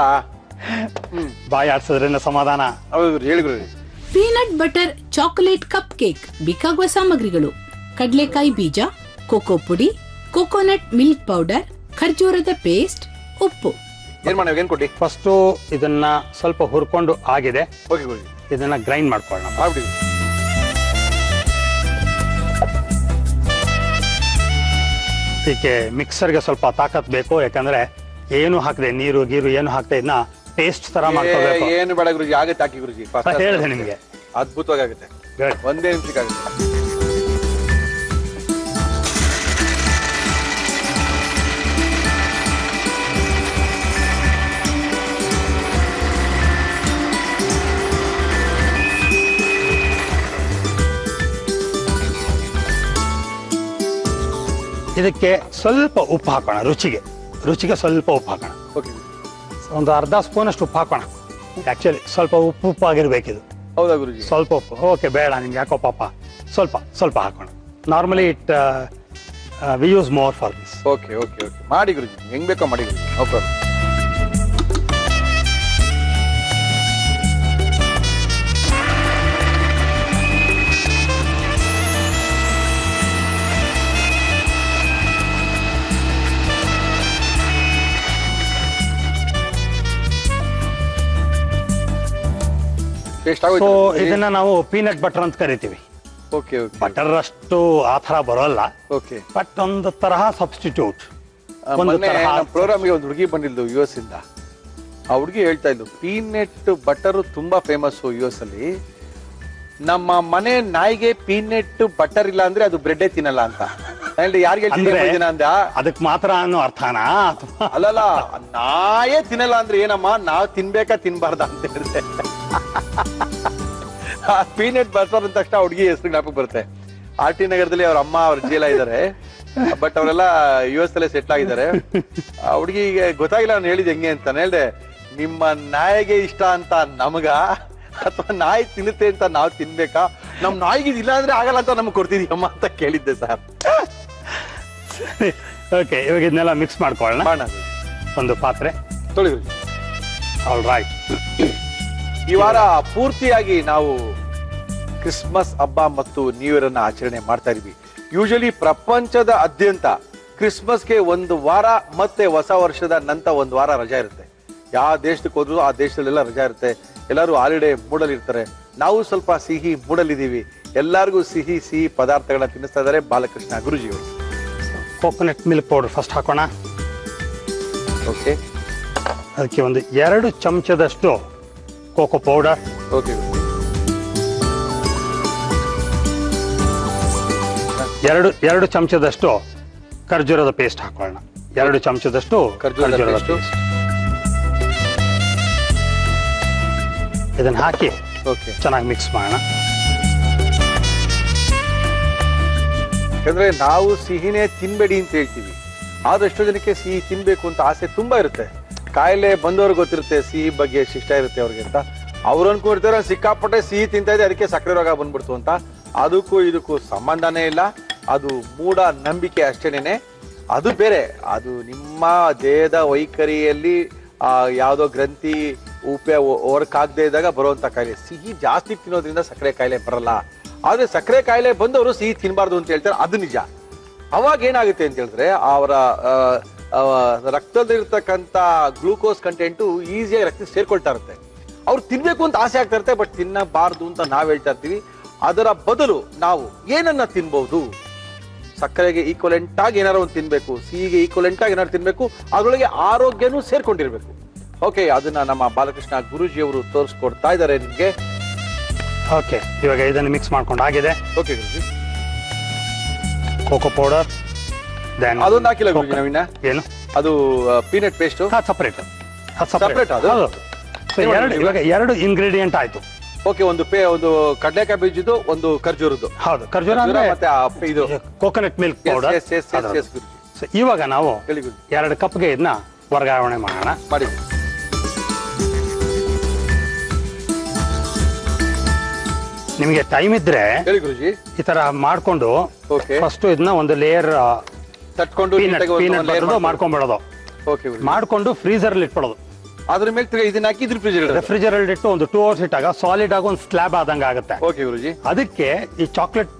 ಬಾಯಿ ಆಡ್ಸೋದ್ರಿಂದ ಸಮಾಧಾನ. ಹೇಳಿ ಗುರುಜಿ. Peanut butter chocolate cupcake ಬೇಕಾಗುವ ಸಾಮಗ್ರಿಗಳು: ಕಡಲೆಕಾಯಿ ಬೀಜ, ಕೋಕೋ ಪುಡಿ, ಕೋಕೋನಟ್ ಮಿಲ್ಕ್ ಪೌಡರ್, ಖರ್ಜೂರದ ಪೇಸ್ಟ್, ಉಪ್ಪು. ಏನ್ ಮಾಡಿ ಏನ್ ಕೊಟ್ಟಿ? ಫಸ್ಟ್ ಇದನ್ನ ಸ್ವಲ್ಪ ಹುರ್ಕೊಂಡು ಆಗಿದೆ. ಓಕೆ ಗುರುಜಿ, ಇದನ್ನ ಗ್ರೈಂಡ್ ಮಾಡ್ಕೊಳ್ಳೋಣ. ಮಾಡ್ಬಿಡಿ. ಇದಕ್ಕೆ ಮಿಕ್ಸರ್ಗೆ ಸ್ವಲ್ಪ ತಾಕತ್ ಬೇಕು, ಯಾಕಂದ್ರೆ ಏನು ಹಾಕದೆ, ನೀರು ಗೀರು ಏನು ಹಾಕ್ತಾ ಇದನ್ನ ಪೇಸ್ಟ್ ತರ ಮಾಡ್ಕೋಬೇಕು. ಏನು ಬೇಡ ಗುರುಜಿ, ಆಗತ್ತೆ ಹಾಕಿ ಗುರುಜಿ. ಹೇಳಿದೆ ನಿಮ್ಗೆ, ಅದ್ಭುತವಾಗಿ ಆಗುತ್ತೆ. ಒಂದೇ ನಿಮಿಷಕ್ಕೆ ಆಗುತ್ತೆ. ಇದಕ್ಕೆ ಸ್ವಲ್ಪ ಉಪ್ಪು ಹಾಕೋಣ, ರುಚಿಗೆ ಸ್ವಲ್ಪ ಉಪ್ಪು ಹಾಕೋಣ. ಒಂದು ಅರ್ಧ ಸ್ಪೂನ್ ಅಷ್ಟು ಉಪ್ಪು ಹಾಕೋಣ. ಆಕ್ಚುಲಿ ಸ್ವಲ್ಪ ಉಪ್ಪಾಗಿರ್ಬೇಕಿದು. ಹೌದಾ ಗುರುಜಿ? ಸ್ವಲ್ಪ ಉಪ್ಪು. ಓಕೆ, ಬೇಡ ನಿಮ್ಗೆ ಯಾಕೋ ಪಾಪ, ಸ್ವಲ್ಪ ಹಾಕೋಣ. Normally we use more for this. Okay okay okay, ಮಾಡಿ ಗುರುಜಿ, ಹೆಂಗ್ ಬೇಕೋ ಮಾಡಿ ಗುರುಜಿ, ನೋ ಪ್ರಾಬ್ಲಮ್. ಸೊ ಇದನ್ನ ನಾವು ಪೀನಟ್ ಬಟರ್ ಅಂತ ಕರಿತೀವಿ. Okay okay. ಬಟರ್ ಅಷ್ಟು ಆ ತರ ಬರೋಲ್ಲ. ಓಕೆ. ಬಟ್ ಒಂದು ತರಹ ಸಬ್ಸ್ಟಿಟ್ಯೂಟ್. ಪ್ರೋಗ್ರಾಮ್ಗೆ ಒಂದು ಹುಡುಗಿ ಬಂದಿದ್ದು US ಇಂದ. ಆ ಹುಡುಗಿ ಹೇಳ್ತಾ ಇದ್ದು, ಪೀನಟ್ ಬಟರ್ ತುಂಬಾ ಫೇಮಸ್ US ಅಲ್ಲಿ. ನಮ್ಮ ಮನೆ ನಾಯಿಗೆ ಪೀನಟ್ ಬಟರ್ ಇಲ್ಲ ಅಂದ್ರೆ ಅದು ಬ್ರೆಡ್ ತಿನ್ನಲ್ಲ ಅಂತ. ಯಾರಿಗೆ ಅಂದ? ಅದಕ್ಕೆ ಮಾತ್ರ ಅನ್ನೋ ಅರ್ಥನಾ? ಅಲ್ಲಲ್ಲ, ನಾಯೇ ತಿನ್ನಲ್ಲ ಅಂದ್ರೆ ಏನಮ್ಮ, ನಾವ್ ತಿನ್ಬೇಕಾ ತಿನ್ಬಾರ್ದ ಅಂತ ಹೇಳಿದೆ. ಪೀನಟ್ ಬಟರ್ ಅಂದ ತಕ್ಷಣ ಹುಡುಗಿ ಹೆಸರು ಜ್ಞಾಪಕ ಬರುತ್ತೆ. RT ನಗರದಲ್ಲಿ ಅವ್ರ ಅಮ್ಮ ಅವ್ರ ಅಜ್ಜಿ ಎಲ್ಲ ಇದಾರೆ, ಬಟ್ ಅವರೆಲ್ಲ US ಅಲ್ಲೇ ಸೆಟ್ಲ್ ಆಗಿದ್ದಾರೆ. ಆ ಹುಡುಗಿಗೆ ಗೊತ್ತಾಗಿಲ್ಲ ನಾನು ಹೇಳಿದ್ ಹೆಂಗೆ ಅಂತ. ಹೇಳ್ದೆ, ನಿಮ್ಮ ನಾಯಿಗೆ ಇಷ್ಟ ಅಂತ ನಮಗ, ಅಥವಾ ನಾಯಿ ತಿನ್ನುತ್ತೆ ಅಂತ ನಾವ್ ತಿನ್ಬೇಕಾ? ನಮ್ ನಾಯಿಗೆ ಇಲ್ಲ ಅಂದ್ರೆ ಆಗಲ್ಲ ಅಂತ ನಮ್ಗೆ ಕೊಡ್ತಿದೀಯಮ್ಮ ಅಂತ ಕೇಳಿದ್ದೆ ಸರ್. ಓಕೆ, ಇವಾಗ ಇದನ್ನೆಲ್ಲ ಮಿಕ್ಸ್ ಮಾಡ್ಕೊಳ್ಳೋಣ. ಒಂದು ಪಾತ್ರೆ ತೊಳೆದು. All right. ಈ ವಾರ ಪೂರ್ತಿಯಾಗಿ ನಾವು ಕ್ರಿಸ್ಮಸ್ ಹಬ್ಬ ಮತ್ತು ನ್ಯೂ ಇಯರ್ ಅನ್ನ ಆಚರಣೆ ಮಾಡ್ತಾ ಇದೀವಿ. ಯೂಶಲಿ ಪ್ರಪಂಚದಾದ್ಯಂತ ಕ್ರಿಸ್ಮಸ್ಗೆ ಒಂದು ವಾರ ಮತ್ತೆ ಹೊಸ ವರ್ಷದ ನಂತರ ಒಂದು ವಾರ ರಜಾ ಇರುತ್ತೆ. ಯಾವ ದೇಶಕ್ಕೆ ಹೋದ್ರು ಆ ದೇಶದಲ್ಲೆಲ್ಲ ರಜಾ ಇರುತ್ತೆ. ಎಲ್ಲರೂ ಹಾಲಿಡೇ ಮೂಡಲ್ ಇರ್ತಾರೆ. ನಾವು ಸ್ವಲ್ಪ ಸಿಹಿ ಮೂಡಲಿದ್ದೀವಿ. ಎಲ್ಲರಿಗೂ ಸಿಹಿ ಪದಾರ್ಥಗಳನ್ನ ತಿನ್ನಿಸ್ತಾ ಇದ್ದಾರೆ ಬಾಲಕೃಷ್ಣ ಗುರುಜಿಯವರು. ಕೋಕೋನಟ್ ಮಿಲ್ಕ್ ಪೌಡರ್ ಫಸ್ಟ್ ಹಾಕೋಣ. ಓಕೆ. ಅದಕ್ಕೆ ಒಂದು 2 ಚಮಚದಷ್ಟು ಕೋಕೋ ಪೌಡರ್. ಓಕೆ. 2 ಚಮಚದಷ್ಟು ಖರ್ಜೂರದ ಪೇಸ್ಟ್ ಹಾಕೊಳ್ಳೋಣ. 2 ಚಮಚದಷ್ಟು ಖರ್ಜೂರದ ಪೇಸ್ಟ್. ಇದನ್ನ ಹಾಕಿ ಚೆನ್ನಾಗಿ ಮಿಕ್ಸ್ ಮಾಡೋಣ. ಯಾಕಂದ್ರೆ ನಾವು ಸಿಹಿನೇ ತಿನ್ಬೇಡಿ ಅಂತ ಹೇಳ್ತೀವಿ, ಆದಷ್ಟು ಜನಕ್ಕೆ ಸಿಹಿ ತಿನ್ಬೇಕು ಅಂತ ಆಸೆ ತುಂಬಾ ಇರುತ್ತೆ. ಕಾಯಿಲೆ ಬಂದವ್ರಿಗೆ ಗೊತ್ತಿರುತ್ತೆ ಸಿಹಿ ಬಗ್ಗೆ ಇಷ್ಟ ಇರುತ್ತೆ ಅವ್ರಿಗೆ ಅಂತ. ಅವ್ರು ಅನ್ಕೊಂಡಿರ್ತಾರೆ ಸಿಕ್ಕಾಪಟ್ಟೆ ಸಿಹಿ ತಿಂತಾ ಇದೆ ಅದಕ್ಕೆ ಸಕ್ಕರೆ ರೋಗ ಬಂದ್ಬಿಡ್ತು ಅಂತ. ಅದಕ್ಕೂ ಇದಕ್ಕೂ ಸಂಬಂಧನೇ ಇಲ್ಲ. ಅದು ಮೂಢ ನಂಬಿಕೆ ಅಷ್ಟೇನೆ. ಅದು ಬೇರೆ, ಅದು ನಿಮ್ಮ ದೇಹದ ವೈಖರಿಯಲ್ಲಿ ಯಾವುದೋ ಗ್ರಂಥಿ ಉಪೆ ವರ್ಕ್ ಆಗದೆ ಇದ್ದಾಗ ಬರುವಂತ ಕಾಯಿಲೆ. ಸಿಹಿ ಜಾಸ್ತಿ ತಿನ್ನೋದ್ರಿಂದ ಸಕ್ಕರೆ ಕಾಯಿಲೆ ಬರಲ್ಲ. ಆದ್ರೆ ಸಕ್ಕರೆ ಕಾಯಿಲೆ ಬಂದವರು ಸಿಹಿ ತಿನ್ನಬಾರ್ದು ಅಂತ ಹೇಳ್ತಾರೆ, ಅದು ನಿಜ. ಅವಾಗ ಏನಾಗುತ್ತೆ ಅಂತ ಹೇಳಿದ್ರೆ ಅವರ ರಕ್ತದಲ್ಲಿರ್ತಕ್ಕಂಥ ಗ್ಲೂಕೋಸ್ ಕಂಟೆಂಟು ಈಸಿಯಾಗಿ ರಕ್ತ ಸೇರ್ಕೊಳ್ತಾ ಇರುತ್ತೆ. ಅವ್ರು ತಿನ್ಬೇಕು ಅಂತ ಆಸೆ ಆಗ್ತಾ ಇರುತ್ತೆ, ಬಟ್ ತಿನ್ನಬಾರ್ದು ಅಂತ ನಾವ್ ಹೇಳ್ತಾ ಇರ್ತೀವಿ. ಅದರ ಬದಲು ನಾವು ಏನನ್ನ ತಿನ್ಬಹುದು? ಸಕ್ಕರೆಗೆ ಈಕ್ವಲೆಂಟ್ ಆಗಿ ಏನಾರು ಒಂದು ತಿನ್ಬೇಕು, ಸಿಹಿಗೆ ಈಕ್ವಲೆಂಟ್ ಆಗಿ ಏನಾರು ತಿನ್ಬೇಕು, ಅದರೊಳಗೆ ಆರೋಗ್ಯನೂ ಸೇರ್ಕೊಂಡಿರ್ಬೇಕು. ಓಕೆ, ಅದನ್ನ ನಮ್ಮ ಬಾಲಕೃಷ್ಣ ಗುರೂಜಿಯವರು ತೋರಿಸ್ಕೊಡ್ತಾ ಇದ್ದಾರೆ ನಿಮ್ಗೆ. ಓಕೆ, ಇವಾಗ ಇದನ್ನು ಮಿಕ್ಸ್ ಮಾಡ್ಕೊಂಡು ಆಗಿದೆ. ಓಕೆ ಗುರುಜಿ. ಕೋಕೋ ಪೌಡರ್, ದೆನ್ ಅದೊಂದು ಹಾಕಿಲ್ಲ ಗುರುಜಿ ನಾವಿನ್ನ. ಏನು ಅದು ಪೀನಟ್ ಪೇಸ್ಟ್ ಸಪರೇಟ್ ಸಪರೇಟ್ ಅದು. ಸೊ ಇವಾಗ 2 ಇಂಗ್ರೀಡಿಯೆಂಟ್ ಆಯ್ತು. ಓಕೆ, ಒಂದು ಕಡಲೆಕಾಯಿ ಬೀಜದ್ದು, ಒಂದು ಖರ್ಜೂರದ್ದು. ಹೌದು, ಖರ್ಜೂರ ಅಂದ್ರೆ ಮತ್ತೆ ಇದು ಕೋಕೋನಟ್ ಮಿಲ್ಕ್ ಪೌಡರ್. ಸೊ ಇವಾಗ ನಾವು 2 ಕಪ್ಗೆ ಇದನ್ನ ವರ್ಗಾವಣೆ ಮಾಡೋಣ. ಮಾಡಿ. ನಿಮಗೆ ಟೈಮ್ ಇದ್ರೆ ಹೇಳಿ ಗುರುಜಿ. ಈ ತರ ಮಾಡ್ಕೊಂಡು ಓಕೆ, ಫಸ್ಟ್ ಇದನ್ನ ಒಂದು ಲೇಯರ್ ತಟ್ಕೊಂಡು ಪೀನಟ್ ಮಾಡ್ಕೊಂಡ್ಬಿಡೋದು. ಓಕೆ, ಮಾಡ್ಕೊಂಡು ಫ್ರೀಜರ್ ಅಲ್ಲಿ ಇಟ್ಬಿಡೋದು. ಅದ್ರ ಮೇಲೆ ಇದನ್ನ ಹಾಕಿ ರೆಫ್ರಿಜರೇಟರ್ ಇಟ್ಟು ಒಂದು 2 ಅವರ್ಸ್ ಇಟ್ಟಾಗ ಸಾಲಿಡ್ ಆಗಿ ಒಂದು ಸ್ಲ್ಯಾಬ್ ಆದಂಗ ಆಗುತ್ತೆ. ಓಕೆ ಗುರುಜಿ. ಅದಕ್ಕೆ ಈ ಚಾಕ್ಲೇಟ್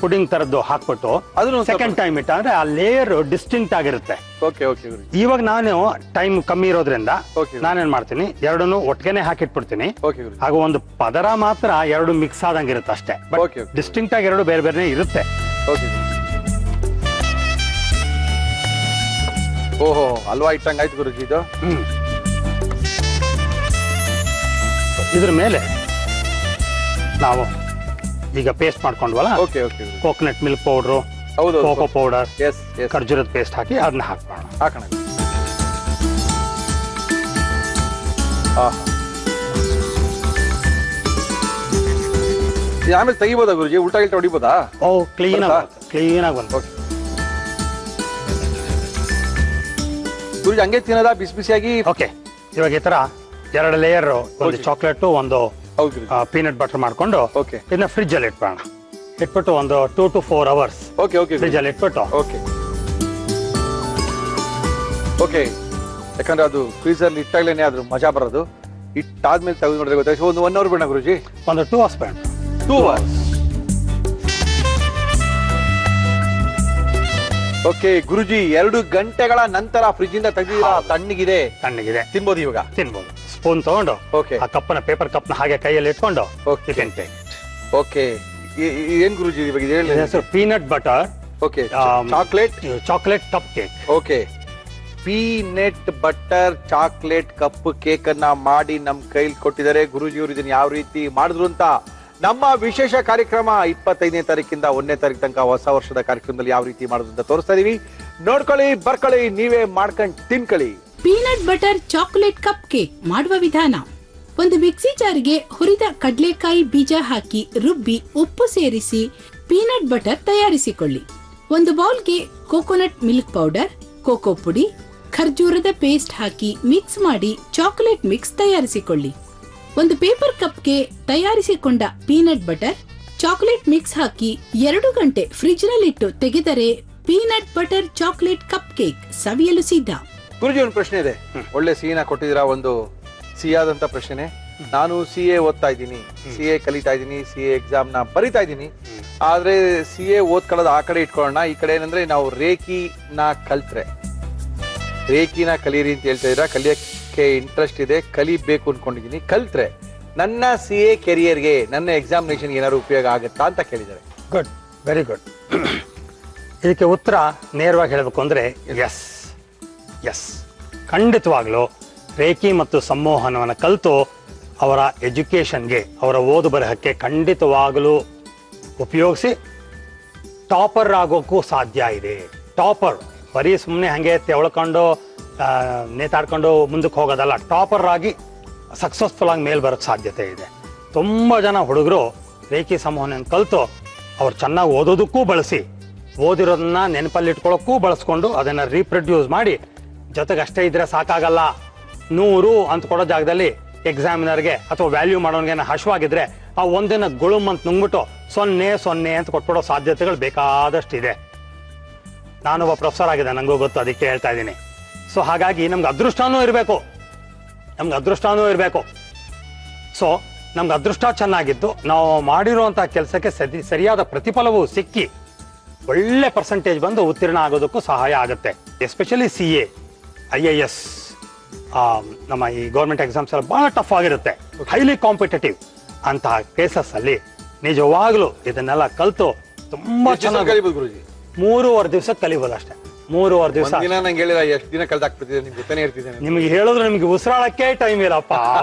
ಪುಡಿಂಗ್ ತರದ್ದು ಹಾಕ್ಬಿಟ್ಟು ಅದನ್ನು ಸೆಕೆಂಡ್ ಟೈಮ್ ಇಟ್ಟ ಅಂದ್ರೆ ಆ ಲೇಯರ್ ಡಿಸ್ಟಿಂಕ್ಟ್ ಆಗಿರುತ್ತೆ. ಓಕೆ ಓಕೆ ಗುರುಜಿ. ಇವಾಗ ನಾನು ಟೈಮ್ ಕಮ್ಮಿ ಇರೋದ್ರಿಂದ ನಾನೇನ್ ಮಾಡ್ತೀನಿ, 2 ಒಟ್ಟಿಗೆನೆ ಹಾಕಿಟ್ಬಿಡ್ತೀನಿ. ಆಗ ಒಂದು ಪದರ ಮಾತ್ರ 2 ಮಿಕ್ಸ್ ಆದಂಗಿರುತ್ತೆ ಅಷ್ಟೇ. ಬಟ್ ಡಿಸ್ಟಿಂಕ್ಟ್ ಆಗಿ 2 ಬೇರೆ ಬೇರೆ ಇರುತ್ತೆ. ಓಹೋ, ಹಲ್ವಾ ಇಟ್ಟಂಗ ಆಯ್ತು ಗುರುಜಿ ಇದು. ಇದ್ರ ಮೇಲೆ ನಾವು ಈಗ ಪೇಸ್ಟ್ ಮಾಡ್ಕೊಂಡ್ವಲ್ಲ, okay okay, coconut milk powder, ಹೌದು, ಕೋಕೋ ಪೌಡರ್, ಖರ್ಜೂರದ ಪೇಸ್ಟ್ ಹಾಕಿ ಅದನ್ನ ಹಾಕೋಣ. ಆಮೇಲೆ ತೆಗಿಬೋದಾ ಗುರುಜಿ? ಉಲ್ಟಾ ಗಿಲ್ಟಾ ಹೊಡಿಬೋದಾ? ಓ, ಕ್ಲೀನ್ ಆಗಿ ಬಂತು ಗುರುಜಿ. ಹಂಗೆ ತಿನ್ನೋದಾ ಬಿಸಿ ಬಿಸಿಯಾಗಿ? ಓಕೆ, ಇವಾಗ ಈ ತರ 2 ಲೇಯರ್, ಒಂದು ಚಾಕ್ಲೇಟ್, ಒಂದು ಪೀನಟ್ ಬಟರ್ ಮಾಡ್ಕೊಂಡು ಇದನ್ನ ಫ್ರಿಜ್ ಅಲ್ಲಿ ಇಟ್ಬಿಡೋಣ. ಇಟ್ಬಿಟ್ಟು ಒಂದು 2 to 4 ಅವರ್ಸ್ ಫ್ರಿಜ್ ಅಲ್ಲಿ ಇಟ್ಬಿಟ್ಟು. ಓಕೆ ಓಕೆ, ಯಾಕಂದ್ರೆ ಅದು ಫ್ರೀಜರ್ ಇಟ್ಟಾಗ್ಲೇನೆ ಅದ್ರ ಮಜಾ ಬರೋದು. ಇಟ್ಟಾದ್ಮೇಲೆ ತೆಗೆದು ನೋಡಿದ್ರೆ ಗೊತ್ತಾಯ್ತು. ಒಂದು 1 ಅವರ್ ಬೇಡ ಗುರುಜಿ? ಒಂದು 2 ಅವರ್ಸ್ ಬೇಡ. 2 ಅವರ್ಸ್. ಓಕೆ ಗುರುಜಿ, 2 ಗಂಟೆಗಳ ನಂತರ ಫ್ರಿಜ್ ಇಂದ ತೆಗೆದಿರಾ, ತಣ್ಣಗಿದೆ ತಿನ್ಬೋದು. ಇವಾಗ ತಿನ್ಬೋದು. ಸ್ಪೂನ್ ತಗೊಂಡು ಆ ಕಪ್ಪನ, ಪೇಪರ್ ಕಪ್ನ ಹಾಗೆ ಕೈಯಲ್ಲಿ ಇಟ್ಕೊಂಡು ಓಕೆ. ಏನ್ ಗುರುಜಿ ಇವಾಗ ಇದು ಹೇಳಿ? ಹೆಸರು peanut butter. Okay, chocolate cupcake. Okay, peanut butter chocolate cup cake ಅನ್ನ ಮಾಡಿ ನಮ್ ಕೈಲಿ ಕೊಟ್ಟಿದ್ದಾರೆ ಗುರುಜಿ. ಅವರು ಇದನ್ನ ಯಾವ ರೀತಿ ಮಾಡಿದ್ರು ಅಂತ ನಮ್ಮ ವಿಶೇಷ ಕಾರ್ಯಕ್ರಮ 25ನೇ ತಾರೀಕಿಂದ 1ನೇ ತಾರೀಕು ತನಕ ಹೊಸ ವರ್ಷದ ಕಾರ್ಯಕ್ರಮದಲ್ಲಿ ಯಾವ ರೀತಿ ಮಾಡೋದು ಅಂತ ತೋರಿಸ್ತಾ ಇದೀವಿ. ನೋಡ್ಕೊಳ್ಳಿ, ಬರ್ಕೊಳ್ಳಿ, ನೀವೇ ಮಾಡ್ಕೊಂಡು ತಿನ್ಕೊಳ್ಳಿ. Peanut butter chocolate cupcake ಮಾಡುವ ವಿಧಾನ: ಒಂದು ಮಿಕ್ಸಿ ಜಾರ್ಗೆ ಹುರಿದ ಕಡಲೆಕಾಯಿ ಬೀಜ ಹಾಕಿ ರುಬ್ಬಿ ಉಪ್ಪು ಸೇರಿಸಿ ಪೀನಟ್ ಬಟರ್ ತಯಾರಿಸಿಕೊಳ್ಳಿ. ಒಂದು ಬೌಲ್ಗೆ ಕೋಕೋನಟ್ ಮಿಲ್ಕ್ ಪೌಡರ್, ಕೋಕೋ ಪುಡಿ, ಖರ್ಜೂರದ ಪೇಸ್ಟ್ ಹಾಕಿ ಮಿಕ್ಸ್ ಮಾಡಿ ಚಾಕೊಲೇಟ್ ಮಿಕ್ಸ್ ತಯಾರಿಸಿಕೊಳ್ಳಿ. ಒಂದು ಪೇಪರ್ ಕಪ್ಗೆ ತಯಾರಿಸಿಕೊಂಡ ಪೀನಟ್ ಬಟರ್, ಚಾಕೊಲೇಟ್ ಮಿಕ್ಸ್ ಹಾಕಿ 2 ಗಂಟೆ ಫ್ರಿಜ್ ನಲ್ಲಿಟ್ಟು ತೆಗೆದರೆ peanut butter chocolate cupcake ಸವಿಯಲು ಸಿದ್ಧ. ಗುರುಜಿ, ಒಂದು ಪ್ರಶ್ನೆ ಇದೆ. ಒಳ್ಳೆ ಸಿಹಿನ ಕೊಟ್ಟಿದ್ದೀರಾ, ಒಂದು ಸಿಹಿಯಾದಂತ ಪ್ರಶ್ನೆ. ನಾನು CA ಓದ್ತಾ ಇದ್ದೀನಿ, CA ಕಲಿತಾ ಇದ್ದೀನಿ, CA ಎಕ್ಸಾಮ್ ನ ಬರಿತಾ ಇದ್ದೀನಿ. ಆದ್ರೆ CA ಓದ್ಕೊಳ್ಳೋದು ಆ ಕಡೆ ಇಟ್ಕೊಳ್ಳೋಣ. ಈ ಕಡೆ ಏನಂದ್ರೆ ನಾವು ರೇಖಿನ ಕಲೀರಿ ಅಂತ ಹೇಳ್ತಾ ಇದ್ದೀರಾ. ಕಲಿಯಕ್ಕೆ ಇಂಟ್ರೆಸ್ಟ್ ಇದೆ, ಕಲಿಬೇಕು ಅನ್ಕೊಂಡಿದ್ದೀನಿ. ಕಲ್ತ್ರೆ ನನ್ನ CA ಕೆರಿಯರ್ಗೆ, ನನ್ನ ಎಕ್ಸಾಮಿನೇಷನ್ಗೆ ಏನಾದ್ರು ಉಪಯೋಗ ಆಗುತ್ತಾ ಅಂತ ಕೇಳಿದ್ದಾರೆ. Good, very good. ಇದಕ್ಕೆ ಉತ್ತರ ನೇರವಾಗಿ ಹೇಳಬೇಕು ಅಂದ್ರೆ ಎಸ್, ಖಂಡಿತವಾಗ್ಲೂ ರೇಖಿ ಮತ್ತು ಸಂಮೋಹನವನ್ನು ಕಲಿತು ಅವರ ಎಜುಕೇಷನ್ಗೆ, ಅವರ ಓದು ಬರಹಕ್ಕೆ ಖಂಡಿತವಾಗಲೂ ಉಪಯೋಗಿಸಿ ಟಾಪರ್ ಆಗೋಕ್ಕೂ ಸಾಧ್ಯ ಇದೆ. ಟಾಪರ್ ಬರೀ ಸುಮ್ಮನೆ ಹಾಗೆ ತೆವಳ್ಕೊಂಡು ನೇತಾಡ್ಕೊಂಡು ಮುಂದಕ್ಕೆ ಹೋಗೋದಲ್ಲ, ಟಾಪರ್ ಆಗಿ ಸಕ್ಸಸ್ಫುಲ್ ಆಗಿ ಮೇಲೆ ಬರೋಕ್ಕೆ ಸಾಧ್ಯತೆ ಇದೆ. ತುಂಬ ಜನ ಹುಡುಗರು ರೇಖಿ ಸಂವಹನ ಕಲಿತು ಅವ್ರು ಚೆನ್ನಾಗಿ ಓದೋದಕ್ಕೂ ಬಳಸಿ, ಓದಿರೋದನ್ನ ನೆನಪಲ್ಲಿ ಇಟ್ಕೊಳ್ಳೋಕ್ಕೂ ಬಳಸ್ಕೊಂಡು ಅದನ್ನು ರೀಪ್ರೊಡ್ಯೂಸ್ ಮಾಡಿ, ಜೊತೆಗೆ ಅಷ್ಟೇ ಇದ್ರೆ ಸಾಕಾಗಲ್ಲ, 100 ಅಂತ ಕೊಡೋ ಜಾಗದಲ್ಲಿ ಎಕ್ಸಾಮಿನರ್ಗೆ ಅಥವಾ ವ್ಯಾಲ್ಯೂ ಮಾಡೋನ್ಗೆ ಹಶ್ವಾಗಿದ್ರೆ ಆ ಒಂದಿನ ಗುಳುಮ್ ಅಂತ ನುಂಗ್ಬಿಟ್ಟು 0 ಅಂತ ಕೊಟ್ಬಿಡೋ ಸಾಧ್ಯತೆಗಳು ಬೇಕಾದಷ್ಟಿದೆ. ನಾನೊಬ್ಬ ಪ್ರೊಫೆಸರ್ ಆಗಿದೆ, ನನಗೂ ಗೊತ್ತು, ಅದಕ್ಕೆ ಹೇಳ್ತಾ ಇದ್ದೀನಿ. ಸೊ ಹಾಗಾಗಿ ನಮ್ಗೆ ಅದೃಷ್ಟನೂ ಇರಬೇಕು. ಸೊ ನಮ್ಗೆ ಅದೃಷ್ಟ ಚೆನ್ನಾಗಿದ್ದು ನಾವು ಮಾಡಿರುವಂಥ ಕೆಲಸಕ್ಕೆ ಸರಿಯಾದ ಪ್ರತಿಫಲವೂ ಸಿಕ್ಕಿ ಒಳ್ಳೆ ಪರ್ಸೆಂಟೇಜ್ ಬಂದು ಉತ್ತೀರ್ಣ ಆಗೋದಕ್ಕೂ ಸಹಾಯ ಆಗುತ್ತೆ. ಎಸ್ಪೆಷಲಿ CA, IAS, ನಮ್ಮ ಈ ಗೌರ್ಮೆಂಟ್ ಎಕ್ಸಾಮ್ಸ್ ಎಲ್ಲ ಬಹಳ ಟಫ್ ಆಗಿರುತ್ತೆ, ಹೈಲಿ ಕಾಂಪಿಟೇಟಿವ್. ಅಂತಹ ಕೇಸಸ್ ಅಲ್ಲಿ ನಿಜವಾಗ್ಲೂ ಇದನ್ನೆಲ್ಲ ಕಲ್ತು ತುಂಬಾ ಚೆನ್ನಾಗಿ 3.5 ದಿವಸ ಕಲಿಬೋದು ಅಷ್ಟೇ. 3.5 ದಿವಸ. ಎಷ್ಟು ದಿನ ಕಲ್ತಾಕ್ಬಿಡ್ತಿದೆ ನಿಮ್ಗೆ ಗೊತ್ತಾನೆ ಇರ್ತಿದೆ. ನಿಮ್ಗೆ ಹೇಳಿದ್ರೆ ನಿಮ್ಗೆ ಉಸಿರಾಳಕ್ಕೆ ಟೈಮ್ ಇಲ್ಲಪ್ಪ.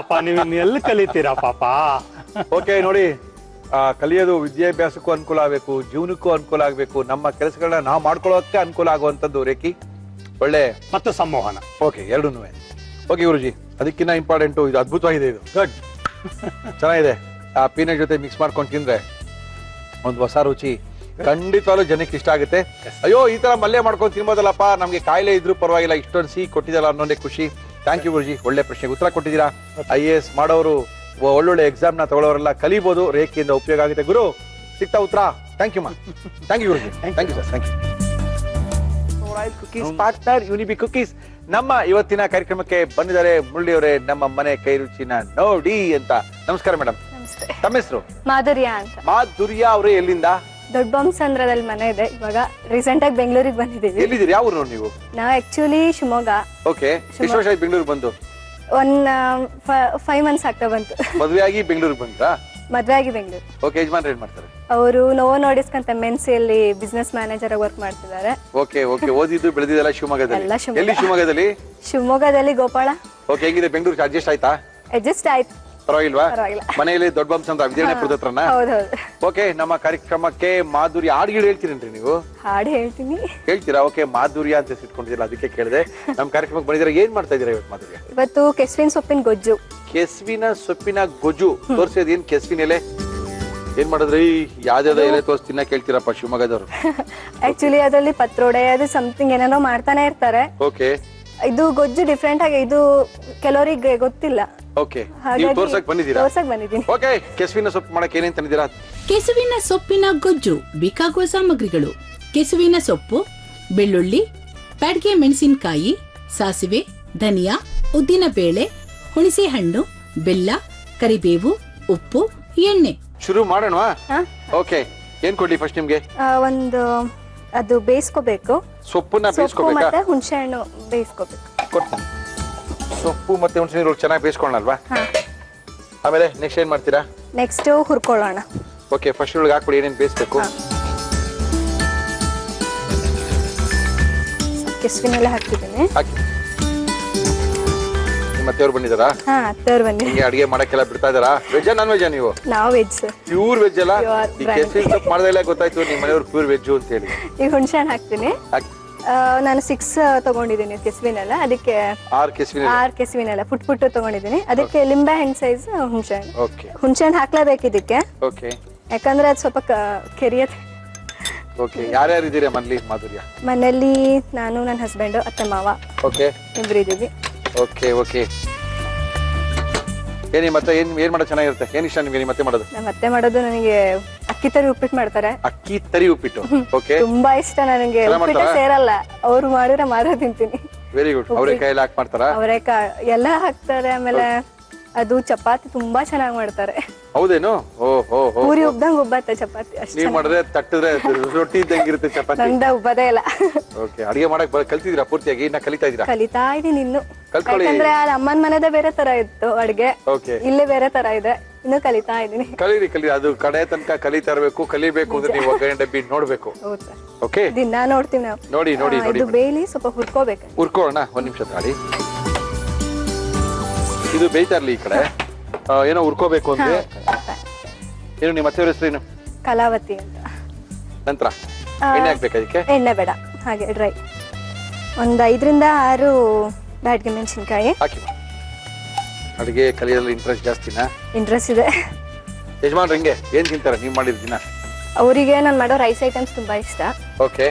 ನೀವು ಎಲ್ಲಿ ಕಲಿತೀರಾ ಪಾಪ. ಓಕೆ ನೋಡಿ, ಕಲಿಯೋದು ವಿದ್ಯಾಭ್ಯಾಸಕ್ಕೂ ಅನುಕೂಲ ಆಗಬೇಕು, ಜೀವನಕ್ಕೂ ಅನುಕೂಲ ಆಗಬೇಕು, ನಮ್ಮ ಕೆಲಸಗಳನ್ನ ನಾವು ಮಾಡ್ಕೊಳ್ಳೋಕೆ ಅನುಕೂಲ ಆಗುವಂತದ್ದು ರೇಖಿ, ಒಳ್ಳೆ ಮತ್ತು ಸಂಮೋಹನ. ಓಕೆ, ಎರಡೂ. ಓಕೆ ಗುರುಜಿ, ಅದಕ್ಕಿಂತ ಇಂಪಾರ್ಟೆಂಟು ಇದು ಅದ್ಭುತವಾಗಿದೆ. ಇದು ಗುಡ್, ಚೆನ್ನಾಗಿದೆ. ಆ ಪೀನಟ್ ಜೊತೆ ಮಿಕ್ಸ್ ಮಾಡ್ಕೊಂಡು ತಿಂದ್ರೆ ಒಂದು ಹೊಸ ರುಚಿ, ಖಂಡಿತವಾಗ್ಲೂ ಜನಕ್ಕೆ ಇಷ್ಟ ಆಗುತ್ತೆ. ಅಯ್ಯೋ, ಈ ತರ ಮಲ್ಯ ಮಾಡ್ಕೊಂಡು ತಿನ್ಬೋದಲ್ಲಪ್ಪ, ನಮ್ಗೆ ಕಾಯಿಲೆ ಇದ್ರೂ ಪರವಾಗಿಲ್ಲ, ಇಷ್ಟೊಂದು ಸಿಹಿ ಕೊಟ್ಟಿದ್ದಲ್ಲ ಅನ್ನೋದೇ ಖುಷಿ. ಥ್ಯಾಂಕ್ ಯು ಗುರುಜಿ, ಒಳ್ಳೆ ಪ್ರಶ್ನೆಗೆ ಉತ್ತರ ಕೊಟ್ಟಿದ್ದೀರಾ. IAS ಮಾಡೋರು, ಒಳ್ಳೊಳ್ಳೆ ಎಕ್ಸಾಮ್ ನ ತಗೊಳ್ಳೋರೆಲ್ಲ ಕಲಿಬಹುದು, ರೇಖೆಯಿಂದ ಉಪಯೋಗ ಆಗುತ್ತೆ. ಗುರು, ಸಿಗ್ತಾ ಉತ್ತರ? ಥ್ಯಾಂಕ್ ಯು ಮಾ, ಥ್ಯಾಂಕ್ ಯು ಗುರುಜಿ, thank you sir, thank you. Cookies partner Unibic cookies ನಮ್ಮ ಇವತ್ತಿನ ಕಾರ್ಯಕ್ರಮಕ್ಕೆ ಬಂದಿದ್ದಾರೆ. ಮುರಳಿ ಅವರೇ, ನಮ್ಮ ಮನೆ ಕೈ ರುಚಿನ ನೋಡಿ ಅಂತ. ನಮಸ್ಕಾರ ಮೇಡಮ್, ತಮ್ಮ ಹೆಸರು? ಮಾಧುರ್ಯ ಅಂತ. ಮಾಧುರ್ಯ ಅವರೇ, ಎಲ್ಲಿಂದ? ದೊಡ್ಡ ಬೊಮ್ಮಸಂದ್ರದಲ್ಲಿ ಮನೆ ಇದೆ. ಇವಾಗ ರೀಸೆಂಟ್ ಆಗಿ ಬೆಂಗಳೂರಿಗೆ ಬಂದಿದ್ದೀವಿ. ಎಲ್ಲಿದ್ದೀರಿ? ಯಾವ ಊರು ನೀವು? ನಾವು ಆಕ್ಚುಲಿ ಶಿವಮೊಗ್ಗ. ಓಕೆ, ಎಷ್ಟು ವರ್ಷ ಆಯ್ತು ಬೆಂಗಳೂರಿಗೆ ಬಂದು? 5 months ಆಗ್ತಾ ಬಂತು. ಮದುವೆ ಆಗಿ ಬೆಂಗಳೂರಿಗೆ ಬಂದ್ರಾ? ಮದ್ವೆ ಆಗಿ ಬೆಂಗಳೂರು. ಓಕೆ, ಯಜಮಾನ್ರು ಏನ್ ಮಾಡ್ತಾರೆ? ಅವರು ನೋವೋ ನೋಡಿಸ್ಕಂತ MNC-ಯಲ್ಲಿ ಬಿಸ್ನೆಸ್ ಮ್ಯಾನೇಜರ್ ಆಗಿ ವರ್ಕ್ ಮಾಡ್ತಿದ್ದಾರೆ. ಓಕೆ ಓಕೆ, ಓದಿದ್ದು ಬೆಳೆದಿದ್ದೆಲ್ಲ ಶಿವಮೊಗ್ಗದಲ್ಲಿ? ಎಲ್ಲ ಶಿವಮೊಗ್ಗ. ಎಲ್ಲಿ ಶಿವಮೊಗ್ಗದಲ್ಲಿ? ಶಿವಮೊಗ್ಗದಲ್ಲಿ ಗೋಪಾಳ. ಓಕೆ, ಹೇಗಿದೆ ಬೆಂಗಳೂರಿಗೆ? ಅಡ್ಜಸ್ಟ್ ಆಯ್ತಾ? ಅಡ್ಜಸ್ಟ್ ಆಯ್ತು, ಪರವಾಗಿಲ್ವಾ? ಪರವಾಗಿಲ್ಲ. ಮನೆಯಲ್ಲಿ ದೊಡ್ಡ ಬಂಸಂದ್ರ ವಿದ್ಯಾರ್ಥಿ ಹತ್ರನ? ಹೌದೌದು. ಓಕೆ, ನಮ್ಮ ಕಾರ್ಯಕ್ರಮಕ್ಕೆ ಮಾಧುರ್ಯ ಹಾಡುಗಳು ಹೇಳ್ತೀರೇನ್ರಿ ನೀವು? ಹಾಡು ಹೇಳ್ತೀನಿ. ಹೇಳ್ತೀರಾ? ಓಕೆ, ಮಾಧುರ್ಯ ಅಂತ ಇಟ್ಕೊಂಡಿದ್ದೀರಾ, ಅದಕ್ಕೆ ಕೇಳಿದೆ. ನಮ್ಮ ಕಾರ್ಯಕ್ರಮಕ್ಕೆ ಬಂದಿದ್ದೀರಾ, ಏನ್ ಮಾಡ್ತಾ ಇದೀರಾ ಇವತ್ತು ಮಾಧುರ್ಯ? ಇವತ್ತು ಕೆಸ್ವಿನ ಸೊಪ್ಪಿನ ಗೊಜ್ಜು. ಕೆಸ್ವಿನ ಸೊಪ್ಪಿನ ಗೊಜ್ಜು ತೋರಿಸೋದು. ಏನ್ ಕೆಸ್ವಿನ ಎಲೆ ಏನ್ ಮಾಡಿದ್ರಿ? ಯಾವ್ದಾವ್ದು ಎಲೆ ತೋರಿಸಿ ತಿನ್ನ ಕೇಳ್ತೀರಪ್ಪ ಶಿವಮೊಗ್ಗದವ್ರು? ಆಕ್ಚುಲಿ ಅದರಲ್ಲಿ ಪತ್ರೊಡೆ ಅದು ಸಮಥಿಂಗ್ ಏನೇನೋ ಮಾಡ್ತಾನೆ ಇರ್ತಾರೆ. ಓಕೆ, ಇದು ಗೊಜ್ಜು ಡಿಫ್ರೆಂಟ್ ಆಗಿ, ಇದು ಕೆಲವರಿಗೆ ಗೊತ್ತಿಲ್ಲ. ಓಕೆ, ನೀವು ತೋರ್ಸಕ್ ಬಂದಿದ್ದೀರಾ? ತೋರ್ಸಕ್ ಬಂದಿದ್ದೀನಿ. ಓಕೆ, ಕೆಸುವಿನ ಸೊಪ್ಪು ಮಾಡಕ್ಕೆ ಏನೇನ್ ತಂದಿದ್ದೀರಾ? ಕೆಸುವಿನ ಸೊಪ್ಪಿನ ಗೊಜ್ಜು ಬೇಕಾಗುವ ಸಾಮಗ್ರಿಗಳು: ಕೆಸುವಿನ ಸೊಪ್ಪು, ಬೆಳ್ಳುಳ್ಳಿ, ಬ್ಯಾಡಗೆ ಮೆಣಸಿನಕಾಯಿ, ಸಾಸಿವೆ, ಧನಿಯಾ, ಉದ್ದಿನ ಬೇಳೆ, ಹುಣಸೆ ಹಣ್ಣು, ಬೆಲ್ಲ, ಕರಿಬೇವು, ಉಪ್ಪು, ಎಣ್ಣೆ. ಶುರು ಮಾಡೋಣವಾ? ಓಕೆ, ಏನ್ ಕೊಡ್ಲಿ ಫಸ್ಟ್ ನಿಮ್ಗೆ? ಒಂದು ಅದು ಬೇಯಿಸ್ಕೋಬೇಕು. ಸೊಪ್ಪನ್ನ ಸೊಪ್ಪು ಬೇಯಿಸ್ಕೋಬೇಕಾ? ಮತ್ತೆ ಹುಣಸೆ ಹಣ್ಣು ಬೇಯಿಸ್ಕೋಬೇಕು. ಕೊಡ್ತೀನಿ. ಸೊಪ್ಪು ಮತ್ತೆ ಹುಣಸೆ ನೀರು ಚೆನ್ನಾಗಿ ಬೇಯಿಸ್ಕೊಳ್ಳಲ್ವಾ? ಆಮೇಲೆ ನೆಕ್ಸ್ಟ್ ಏನ್ ಮಾಡ್ತೀರಾ? ನೆಕ್ಸ್ಟ್ ಹುರ್ಕೊಳ್ಳೋಣ. ಓಕೆ, ಫಸ್ಟ್ ಒಳಗೆ ಹಾಕ್ಬಿಡಿ ಏನೇನು ಬೇಯಿಸ್ಬೇಕು. ಕೆಸುವಿನೆಲ್ಲ ಹಾಕ್ತಿದ್ದೀನಿ. ಹಾಕಿ. ನಿಮ್ಮ ಅತ್ತೆಯವ್ರು ಬಂದಿದ್ದಾರಾ? ಹಾ, ಅತ್ತೆಯವ್ರು ಬಂದಿದ್ದೀನಿ. ನಿಮಗೆ ಅಡಿಗೆ ಮಾಡಕ್ಕೆಲ್ಲ ಬಿಡ್ತಾ ಇದ್ದಾರಾ? ವೆಜ್ಜಾ ನಾನ್ ವೆಜ್ಜಾ ನೀವು? ನಾವು ವೆಜ್ ಸರ್. ಪ್ಯೂರ್ ವೆಜ್ ಅಲ್ಲ? Pure ಈ ಕೆಸುವಿನ ಸೊಪ್ಪು ಮಾಡ್ದಲ್ಲ ಗೊತ್ತಾಯ್ತು ನಿಮ್ಮ ಮನೆಯವ್ರು ಪ್ಯೂರ್ ವೆಜ್ ಅಂತ ಹೇಳಿ. ಈಗ ಹುಣಸೆ ಹಣ್ಣು ಹಾಕ್ತೀನಿ. ಹಾಕಿ. ನಾನು 6 ತಗೊಂಡಿದ್ದೀನಿ ಕೆಸುವಿನೆಲ್ಲ. ಅದಕ್ಕೆ 6 ಕೆಸುವಿನ 6 ಕೆಸುವಿನೆಲ್ಲ ಪುಟ್ ಪುಟ್ಟು ತಗೊಂಡಿದ್ದೀನಿ. ಅದಕ್ಕೆ ಲಿಂಬೆ ಹಣ್ಣು ಸೈಜ್ ಹುಣಸೆ ಹಣ್ಣು. ಓಕೆ ಹುಣಸೆ ಹಣ್ಣು ಹಾಕ್ಲೇಬೇಕು ಇದಕ್ಕೆ, ಓಕೆ ಯಾಕಂದ್ರೆ ಅದು ಸ್ವಲ್ಪ ಕೆರಿಯತ್ತೆ. ಓಕೆ, ಯಾರ್ಯಾರು ಇದ್ದೀರಾ ಮನೇಲಿ ಮಾಧುರ್ಯ? ಮನೆಯಲ್ಲಿ ನಾನು, ನನ್ನ ಹಸ್ಬೆಂಡ್, ಅತ್ತೆ ಮಾವ ಓಕೆ ಇಬ್ರು ಇದೀವಿ. ಓಕೆ ಓಕೆ, ಏನಿ ಮತ್ತೆ ಏನ್ ಮಾಡೋದು ಚೆನ್ನಾಗಿರುತ್ತೆ? ಏನ್ ಇಷ್ಟ ನಿಮ್ಗೆ ನಿಮ್ಮ ಅತ್ತೆ ಮಾಡೋದು? ನಮ್ಮ ಅತ್ತೆ ಮಾಡೋದು ನನಗೆ ಅಕ್ಕಿ ತರಿ ಉಪ್ಪಿಟ್ಟು ಮಾಡ್ತಾರೆ. ಅಕ್ಕಿ ತರಿ ಉಪ್ಪಿಟ್ಟು? ಓಕೆ, ತುಂಬಾ ಇಷ್ಟ ನನಗೆ. ಉಪ್ಪಿಟ್ಟೆ ಸೇರಲ್ಲ, ಅವ್ರು ಮಾಡಿದ್ರೆ ಮಾರೋ ತಿಂತೀನಿ. Very good. ಅವರೇ ಕೈಯಲ್ಲಿ ಹಾಕಿ ಮಾಡ್ತಾರಾ? ಅವರೆಕಾಳು ಎಲ್ಲ ಹಾಕ್ತಾರೆ. ಆಮೇಲೆ ಅದು ಚಪಾತಿ ತುಂಬಾ ಚೆನ್ನಾಗಿ ಮಾಡ್ತಾರೆ. ಹೌದೇನು? ಓ ಹೋ ಹೋ, ಪೂರಿ ಉಬ್ದಂಗ್ ಉಬ್ಬತ್ತೆ ಚಪಾತಿ. ಅಷ್ಟೇ ನೀವ್ ಮಾಡಿದ್ರೆ ತಟ್ಟಿದ್ರೆ ರೊಟ್ಟಿ ಇದ್ದಂಗಿರುತ್ತೆ ಚಪಾತಿ. ನಂದ ಉಬ್ಬದೇ ಇಲ್ಲ. ಓಕೆ, ಅಡಿಗೆ ಮಾಡಕ್ ಕಲ್ತಿದ್ದೀರಾ ಪೂರ್ತಿಯಾಗಿ? ಇನ್ನ ಕಲಿತಾ ಇದ್ದೀರಾ? ಕಲಿತಾ ಇದೀನಿ ಇನ್ನು. ಕಲ್ತ್ಕೊಳ್ಳಿ. ಯಾಕಂದ್ರೆ ಅಲ್ಲಿ ಅಮ್ಮನ ಮನೆದೇ ಬೇರೆ ತರ ಇತ್ತು ಅಡ್ಗೆ, ಓಕೆ, ಇಲ್ಲೇ ಬೇರೆ ತರ ಇದೆ. ಇನ್ನು ಕಲಿತಾ ಇದೀನಿ. ಕಲೀರಿ ಕಲೀರಿ, ಅದು ಕಡೆ ತನಕ ಕಲಿತಾ ಇರ್ಬೇಕು. ಕಲಿಬೇಕು ಅಂದ್ರೆ ನೀವು ಒಗ್ಗರಣೆ ಡಬ್ಬಿ ನೋಡ್ಬೇಕು. ಹೌದು ಸರ್, ಓಕೆ, ದಿನ ನೋಡ್ತೀವಿ ನಾವು. ನೋಡಿ ನೋಡಿ ನೋಡಿ, ಇದು ಬೇಯ್ಲಿ, ಸ್ವಲ್ಪ ಹುರ್ಕೋಬೇಕು. ಹುರ್ಕೋಣ. ಒಂದ್ ನಿಮಿಷ ತಾಳಿ, ಇದು ಬೇಯ್ತಾ ಇರ್ಲಿ. ಈ ಕಡೆ ಏನೋ ಹುರ್ಕೋಬೇಕು ಅಂದ್ರೆ ಏನು? ನಿಮ್ಮ ಅತ್ತೆಯವ್ರ ಹೆಸರು ಏನು? ಕಲಾವತಿ ಅಂತ. ನಂತರ ಎಣ್ಣೆ ಹಾಕ್ಬೇಕು ಅದಕ್ಕೆ? ಎಣ್ಣೆ ಬೇಡ, ಹಾಗೆ ಡ್ರೈ. ಒಂದ್ 5 ರಿಂದ 6 ಬ್ಯಾಡಗೆ ಮೆಣಸಿನ್ಕಾಯಿ ಹಾಕಿ. ಅಡಿಗೆ ಕಲಿಯೋದ್ರಲ್ಲಿ ಇಂಟ್ರೆಸ್ಟ್ ಜಾಸ್ತಿನಾ? ಇಂಟ್ರೆಸ್ಟ್ ಇದೆ. ಯಜಮಾನ್ರು ಹೆಂಗೆ, ಏನ್ ತಿಂತಾರೆ ನೀವ್ ಮಾಡಿದ ದಿನ? ಅವರಿಗೆ ನಾನು ಮಾಡೋ ರೈಸ್ ಐಟಮ್ಸ್ ತುಂಬಾ ಇಷ್ಟ. ಓಕೆ,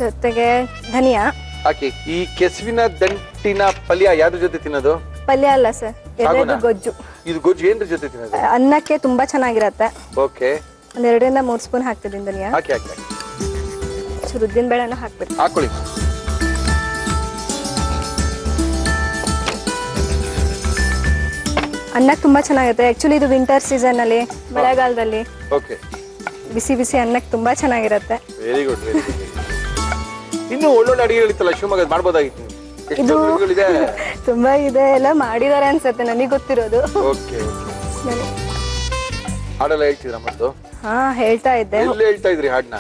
ಜೊತೆಗೆ ಧನಿಯಾ ಹಾಕಿ. ಈ ಕೆಸುವಿನ ದಂಟಿನ ಪಲ್ಯ ಯಾವ್ದ್ರ ಜೊತೆ ತಿನ್ನೋದು? ಪಲ್ಯ ಅಲ್ಲ ಸರ್, ಎಲೆದು ಗೊಜ್ಜು. ಇದು ಗೊಜ್ಜು ಏನ್ರ ಜೊತೆ ತಿನ್ನೋದು? ಅನ್ನಕ್ಕೆ ತುಂಬಾ ಚೆನ್ನಾಗಿರತ್ತೆ. ಓಕೆ, ಒಂದ್ 2 ರಿಂದ 3 ಸ್ಪೂನ್ ಹಾಕ್ತಿದ್ದೀನಿ ಧನಿಯಾ. ಹಾಕಿ ಹಾಕಿ ಹಾಕಿ. ಉದ್ದಿನ ಬೇಳೆನ ಹಾಕ್ಬೇಕು. ಹಾಕೊಳ್ಳಿ. ಅನ್ನಕ್ಕೆ ತುಂಬಾ ಚೆನ್ನಾಗಿರುತ್ತೆ. ಆಕ್ಚುಲಿ ಇದು ವಿಂಟರ್ ಸೀಸನ್ ಅಲ್ಲಿ, ಮಳೆಗಾಲದಲ್ಲಿ ಓಕೆ, ಬಿಸಿ ಬಿಸಿ ಅನ್ನಕ್ಕೆ ತುಂಬಾ ಚೆನ್ನಾಗಿರುತ್ತೆ. Very good very good. ಇನ್ನು ಒಳ್ಳೊಳ್ಳೆ ಅಡಿಗೆಗಳಿತ್ತಲ್ಲ ಶಿವಮೊಗ್ಗ, ಮಾಡ್ಬೋದಾಗಿತ್ತು. ಎಷ್ಟು ಅಡಿಗೆಗಳಿದೆ? ತುಂಬಾ ಇದೆ, ಎಲ್ಲ ಮಾಡಿದಾರೆ ಅನ್ಸುತ್ತೆ ನನಗೆ ಗೊತ್ತಿರೋದು. ಓಕೆ ಓಕೆ, ಹಾಡೆಲ್ಲ ಹೇಳ್ತಿದ್ರ ಮತ್ತು? ಹಾ, ಹೇಳ್ತಾ ಇದ್ದೆ. ಎಲ್ಲಿ ಹೇಳ್ತಾ ಇದ್ರಿ ಹಾಡನ್ನ?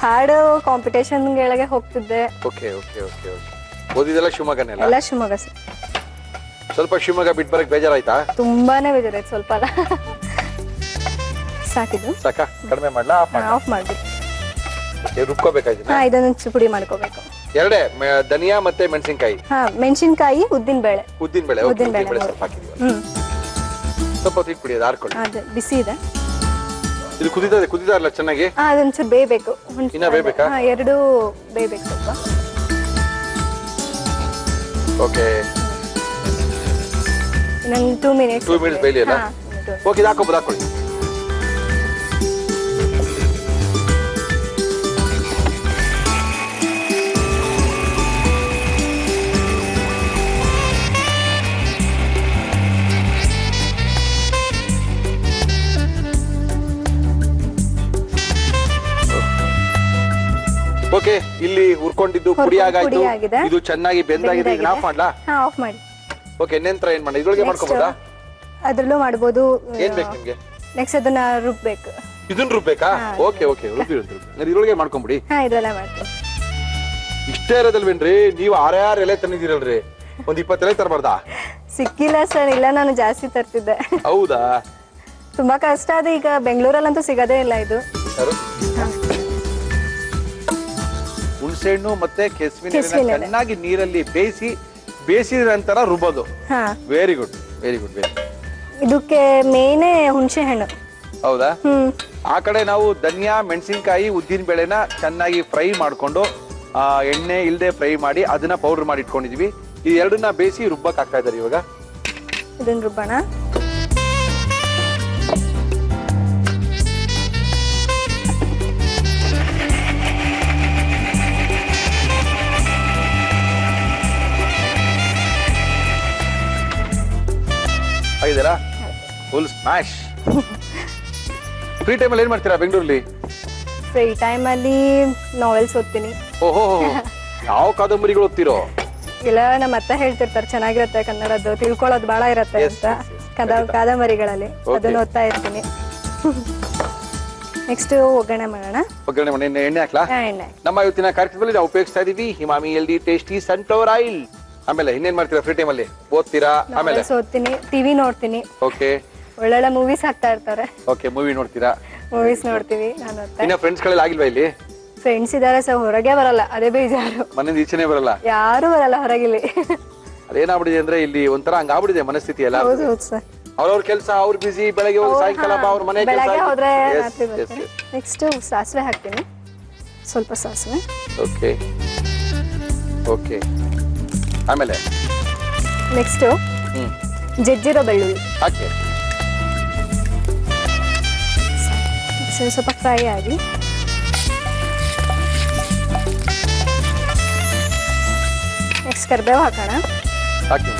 ಹಾಡು ಕಾಂಪಿಟೇಷನ್ಗಳಿಗೆ ಹೋಗ್ತಿದ್ದೆ. Okay okay okay okay. ಓದಿದೆಲ್ಲ ಶಿವಮೊಗ್ಗನೆಲ್ಲ? ಎಲ್ಲ ಶಿವಮೊಗ್ಗ ಸರ್. ಸ್ವಲ್ಪ ಶಿವಮೊಗ್ಗ ಬಿಟ್ಟು ಬರಕ್ ಬೇಜಾರಾಯ್ತಾ? ತುಂಬಾನೇ ಬೇಜಾರಾಯ್ತು. ಸ್ವಲ್ಪ ಅಲ್ಲ, ಸಾಕಿದ್ದು. ಸಾಕಾ? ಕಡಿಮೆ ಮಾಡ್ಲಾ? ಆಫ್ ಮಾಡ್ಬಿಟ್ಟು ರುಬ್ಕೋಬೇಕಾಯ್ತು. ಇದೊಂದು ಪುಡಿ ಮಾಡ್ಕೋಬೇಕು. ಎರಡೇ ಧನಿಯಾ ಮತ್ತೆ ಮೆಣಸಿನಕಾಯಿ. ಮೆಣಸಿನಕಾಯಿ, ಉದ್ದಿನ ಬೇಳೆ. ಉದ್ದಿನ ಬೇಳೆ ಸ್ವಲ್ಪ ಹಾಕಿದ್ವಿ. ಸ್ವಲ್ಪ ಹೊತ್ತು ಇಟ್ಬಿಡಿ, ಅದು ಆರ್ಕೊಳ್ಳಿ. ಅದೇ ಬಿಸಿ ಇದೆ. ಇದು ಕುದಿತಾ ಇಲ್ಲ ಚೆನ್ನಾಗಿ? ಅದೊಂಚೂರು ಬೇಯಬೇಕು. ಇನ್ನ ಬೇಯಬೇಕಾ? ಎರಡು ಬೇಯಬೇಕು ಸ್ವಲ್ಪ. ಓಕೆ, ಇನ್ನೊಂದು 2 ಮಿನಿಟ್ಸ್. 2 ಮಿನಿಟ್ಸ್ ಬೇಯಲಿ ಅಲ್ಲ? ಓಕೆ, ಇದು ಹಾಕೊಳ್ಳಿ. ಓಕೆ, ಇಲ್ಲಿ ಹುರ್ಕೊಂಡಿದ್ದು ಪುಡಿ ಆಗಾಯ್ತು. ಇದು ಚೆನ್ನಾಗಿ ಬೆಂದಾಗಿದೆ. ಇದನ್ನ ಆಫ್ ಮಾಡ್ಲಾ? ಆಫ್ ಮಾಡಿ. ಓಕೆ, ನಂತರ ಏನ್ ಮಾಡಿ? ಇದ್ರೊಳಗೆ ಮಾಡ್ಕೊಬೋದಾ? ಅದ್ರಲ್ಲೂ ಮಾಡ್ಬೋದು. ಏನ್ ಬೇಕು ನಿಮ್ಗೆ? ನೆಕ್ಸ್ಟ್ ಅದನ್ನ ರುಬ್ಬೇಕು. ಇದನ್ನ ರುಬ್ಬೇಕಾ? ಓಕೆ ರುಬ್ಬಿ ಇದ್ರೊಳಗೆ ಮಾಡ್ಕೊಂಬಿಡಿ. ಇದ್ರಲ್ಲ ಮಾಡ್ತೀನಿ. ಇಷ್ಟೇ ಇರೋದಲ್ವೇನ್ರಿ? ನೀವು 6 ಎಲೆ ತಂದಿದ್ದೀರಲ್ರಿ, ಒಂದ್ 20 ಎಲೆ ತರಬಾರ್ದಾ? ಸಿಕ್ಕಿಲ್ಲ ಸರ್, ಇಲ್ಲ ನಾನು ಜಾಸ್ತಿ ತರ್ತಿದ್ದೆ. ಹೌದಾ? ತುಂಬಾ ಕಷ್ಟ ಅದು. ಈಗ ಬೆಂಗಳೂರಲ್ಲಂತೂ ಸಿಗದೇ ಇಲ್ಲ ಇದು. ಹುಣಸೆಹಣ್ಣು ಮತ್ತೆ ಕೆಸುವಿನ ಚೆನ್ನಾಗಿ ನೀರಲ್ಲಿ ಬೇಯಿಸಿದ ನಂತರ ರುಬ್ಬೋದು. Very good. ಇದಕ್ಕೆ ಮೇನೆ ಹುಣಸೆ ಹಣ್ಣು. ಹೌದಾ? ಆ ಕಡೆ ನಾವು ಧನಿಯಾ, ಮೆಣಸಿನಕಾಯಿ, ಉದ್ದಿನ ಬೇಳೆನ ಚೆನ್ನಾಗಿ ಫ್ರೈ ಮಾಡ್ಕೊಂಡು ಎಣ್ಣೆ ಇಲ್ಲದೆ ಫ್ರೈ ಮಾಡಿ ಅದನ್ನ ಪೌಡರ್ ಮಾಡಿ ಇಟ್ಕೊಂಡಿದೀವಿ. ಈ ಎರಡನ್ನ ಬೇಯಿಸಿ ರುಬ್ಬಕ್ ಹಾಕ್ತಾ ಇದ್ದಾರೆ ಇವಾಗ. ಇದನ್ನ ರುಬ್ಬಣ. ಆಗಿದೆಲ್ಲ ಫುಲ್ ಸ್ಮ್ಯಾಶ್. ಫ್ರೀ ಟೈಮಲ್ಲಿ ಏನ್ ಮಾಡ್ತೀರಾ ಬೆಂಗಳೂರಲ್ಲಿ? ಫ್ರೀ ಟೈಮಲ್ಲಿ ನಾವೆಲ್ಸ್ ಓದ್ತೀನಿ. ಓಹೋ, ಯಾವ ಕಾದಂಬರಿಗಳು ಓದ್ತಿರೋ? ಇಲ್ಲ, ನಮ್ಮ ಅತ್ತ ಹೇಳ್ತಿರ್ತಾರೆ ಚೆನ್ನಾಗಿರುತ್ತೆ ಕನ್ನಡದ್ದು, ತಿಳ್ಕೊಳ್ಳೋದು ಬಹಳ ಇರತ್ತೆ ಅಂತ ಕಾದಂಬರಿಗಳಲ್ಲಿ. ಅದನ್ನ ಓದ್ತಾ ಇರ್ತೀನಿ. ನೆಕ್ಸ್ಟ್ ಒಗ್ಗರಣೆ ಮಾಡೋಣ. ಒಗ್ಗರಣೆ ಮಾಡಿ ಎಣ್ಣೆ ಹಾಕ್ಲಾ? ಎಣ್ಣೆ. ನಮ್ಮ ಇವತ್ತಿನ ಕಾರ್ಯಕ್ರಮದಲ್ಲಿ ನಾವು ಉಪಯೋಗಿಸ್ತಾ ಇದೀವಿ Emami healthy tasty sunflower oil. ಆಮೇಲೆ ಇನ್ನೇನ್ ಮಾಡ್ತೀರಾ ಫ್ರೀ ಟೈಮ್ ಅಲ್ಲಿ? ಓದ್ತೀರಾ? ಆಮೇಲೆ ಓದ್ತೀನಿ, ಟಿವಿ ನೋಡ್ತೀನಿ. ಓಕೆ. ಒಳ್ಳೊಳ್ಳೆ ಮೂವೀಸ್ ಹಾಕ್ತಾ ಇರ್ತಾರೆ. ಓಕೆ, ಮೂವಿ ನೋಡ್ತೀರಾ? ಮೂವೀಸ್ ನೋಡ್ತೀವಿ. ನಾನು ಇನ್ನ ಫ್ರೆಂಡ್ಸ್ ಗಳೆಲ್ಲ ಆಗಿಲ್ವಾ ಇಲ್ಲಿ? ಫ್ರೆಂಡ್ಸ್ ಇದಾರೆ ಸರ್, ಹೊರಗೆ ಬರಲ್ಲ, ಅದೇ ಬೇಜಾರು. ಮನೆಯಿಂದ ಈಚೆನೆ ಬರಲ್ಲ? ಯಾರು ಬರಲ್ಲ ಹೊರಗಿಲ್ಲಿ. ಅದೇನಾಗ್ಬಿಡಿದೆ ಅಂದ್ರೆ ಇಲ್ಲಿ ಒಂಥರ ಹಂಗಾಗ್ಬಿಡಿದೆ ಮನಸ್ಥಿತಿ ಎಲ್ಲ. ಹೌದು ಸರ್. ಅವ್ರವ್ರ ಕೆಲಸ, ಅವ್ರ ಬಿಸಿ, ಬೆಳಗ್ಗೆ ಹೋಗಿ ಸಾಯಂಕಾಲ ಅವ್ರ ಮನೆ ಬೆಳಗ್ಗೆ ಹೋದ್ರೆ ರಾತ್ರಿ ಬರ್ತೀನಿ. ನೆಕ್ಸ್ಟ್ ಸಾಸಿವೆ ಹಾಕ್ತೀನಿ, ಸ್ವಲ್ಪ ಸಾಸಿವೆ. Okay okay. ಆಮೇಲೆ ನೆಕ್ಸ್ಟ್ ಜಜ್ಜಿರೋ ಬೆಳ್ಳುಳ್ಳಿ ಹಾಕಿ. ಸ್ವಲ್ಪ ಫ್ರೈ ಆಗಿ ನೆಕ್ಸ್ಟ್ ಕರಿಬೇವು ಹಾಕೋಣ. ಹಾಕಿ.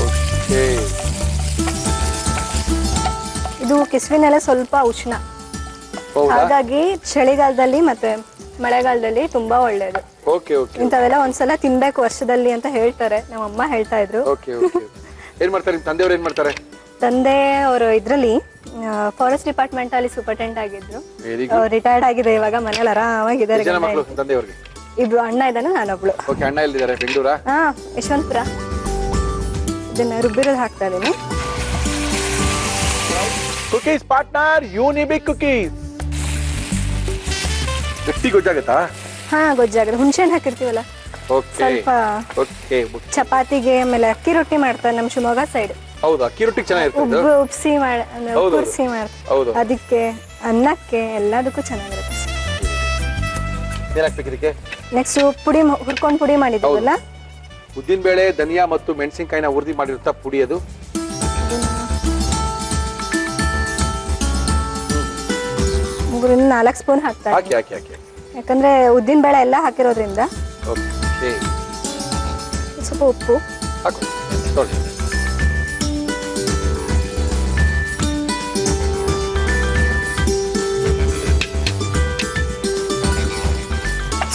ಓಕೆ. ಇದು ಕೆಸುವಿನೆಲೆ ಸ್ವಲ್ಪ ಉಷ್ಣ, ಹಾಗಾಗಿ ಚಳಿಗಾಲದಲ್ಲಿ ಮತ್ತೆ ಮಳೆಗಾಲದಲ್ಲಿ ತುಂಬಾ ಒಳ್ಳೇದು. Okay okay. ಇಂಥವೆಲ್ಲ ಒಂದ್ಸಲ ತಿನ್ಬೇಕು ವರ್ಷದಲ್ಲಿ ಅಂತ ಹೇಳ್ತಾರೆ, ನಮ್ಮ ಅಮ್ಮ ಹೇಳ್ತಾ ಇದ್ರು. Okay okay. ಏನ್ ಮಾಡ್ತಾರೆ ನಿಮ್ಮ ತಂದೆಯವರು? ಏನ್ ಮಾಡ್ತಾರೆ? ತಂದೆ ಅವರು ಇದ್ರಲ್ಲಿ ಫಾರೆಸ್ಟ್ ಡಿಪಾರ್ಟ್ಮೆಂಟ್ ಅಲ್ಲಿ ಸೂಪರ್ಟೆಂಟ್ ಆಗಿದ್ರು. ರಿಟೈರ್ಡ್ ಆಗಿದೆ ಇವಾಗ, ಮನೇಲಿ ಆರಾಮಾಗಿದ್ದಾರೆ. ತಂದೆಯವ್ರಿಗೆ ಇಬ್ರು ಅಣ್ಣ ಇದ್ದಾನೆ, ನಾನೊಬ್ಳು. ಓಕೆ. ಅಣ್ಣ ಎಲ್ಲಿದ್ದಾರೆ? ಬೆಂಗಳೂರಾ? ಯಶವಂತಪುರ. ಇದನ್ನ ರುಬ್ಬಿರೋದು ಹಾಕ್ತಾ ಇದೀನಿ. Cookies partner Unibic cookies. ಗಟ್ಟಿ ಗೊಜ್ಜಾಗತ್ತಾ? ಗೊಜ್ಜಾಗುತ್ತೆ. ಹುಣಸೆಹಣ್ಣು ಹಾಕಿರ್ತೀವಲ್ಲ ಸ್ವಲ್ಪ. ಚಪಾತಿಗೆ ಆಮೇಲೆ ಅಕ್ಕಿ ರೊಟ್ಟಿ ಮಾಡ್ತಾರೆ ನಮ್ಮ ಶಿವಮೊಗ್ಗ ಸೈಡ್. ಹೌದಾ? ಅಕ್ಕಿ ರೊಟ್ಟಿ ಚೆನ್ನಾಗಿರುತ್ತೆ. ಉಪ್ಸಿ ಮಾಡ್ತಾರೆ, ಅದಕ್ಕೆ ಅನ್ನಕ್ಕೆ ಎಲ್ಲದಕ್ಕೂ ಚೆನ್ನಾಗಿರುತ್ತೆ. ನೆಕ್ಸ್ಟ್ ಪುಡಿ ಹುರ್ಕೊಂಡ್ ಪುಡಿ ಮಾಡಿದ್ವಲ್ಲ, ಉದ್ದಿನ ಬೇಳೆ, ಧನಿಯಾ ಮತ್ತು ಮೆಣಸಿನಕಾಯಿನ ಹುರಿದು ಮಾಡಿರುತ್ತಾ ಪುಡಿ, ಅದು 3-4 ಸ್ಪೂನ್ ಹಾಕ್ತಾರೆ. ಹಾಕಿ ಹಾಕಿ ಹಾಕಿ. ಯಾಕಂದ್ರೆ ಉದ್ದಿನ ಬೇಳೆ ಎಲ್ಲ ಹಾಕಿರೋದ್ರಿಂದ. ಓಕೆ. ಸ್ವಲ್ಪ ಉಪ್ಪು ಹಾಕು. ನೋಡಿ,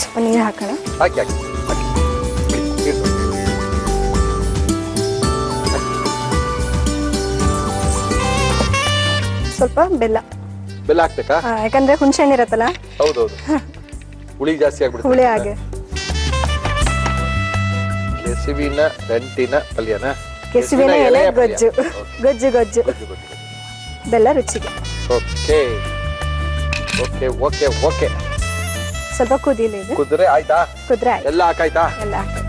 ಸ್ವಲ್ಪ ನೀರು ಹಾಕೋಣ. ಹಾಕಿ ಹಾಕಿ ಹಾಕಿ. ಸ್ವಲ್ಪ ಬೆಲ್ಲ ಹಾಕ್ಬೇಕಾ? ಯಾಕಂದ್ರೆ ಹುಣಸೆಹಣ್ಣು ಇರತ್ತಲ್ಲ. ಹೌದೌದು, ಹುಳಿ ಜಾಸ್ತಿ ಆಗ್ಬಿಡುತ್ತೆ. ಹುಳಿ ಹಾಗೆ. ಕೆಸುವಿನ ದಂಟಿನ ಪಲ್ಯನ. ಕೆಸುವಿನ ಎಲೆ ಗೊಜ್ಜು. ಗೊಜ್ಜು ಗೊಜ್ಜು ಬೆಲ್ಲ ರುಚಿಗೆ. Okay okay okay okay. ಸ್ವಲ್ಪ ಕುದಿಲಿ ಇದು. ಕುದ್ರೆ ಆಯ್ತಾ? ಕುದ್ರೆ ಆಯ್ತು. ಎಲ್ಲ ಹಾಕಾಯ್ತಾ? ಎಲ್ಲ ಹಾಕಿ.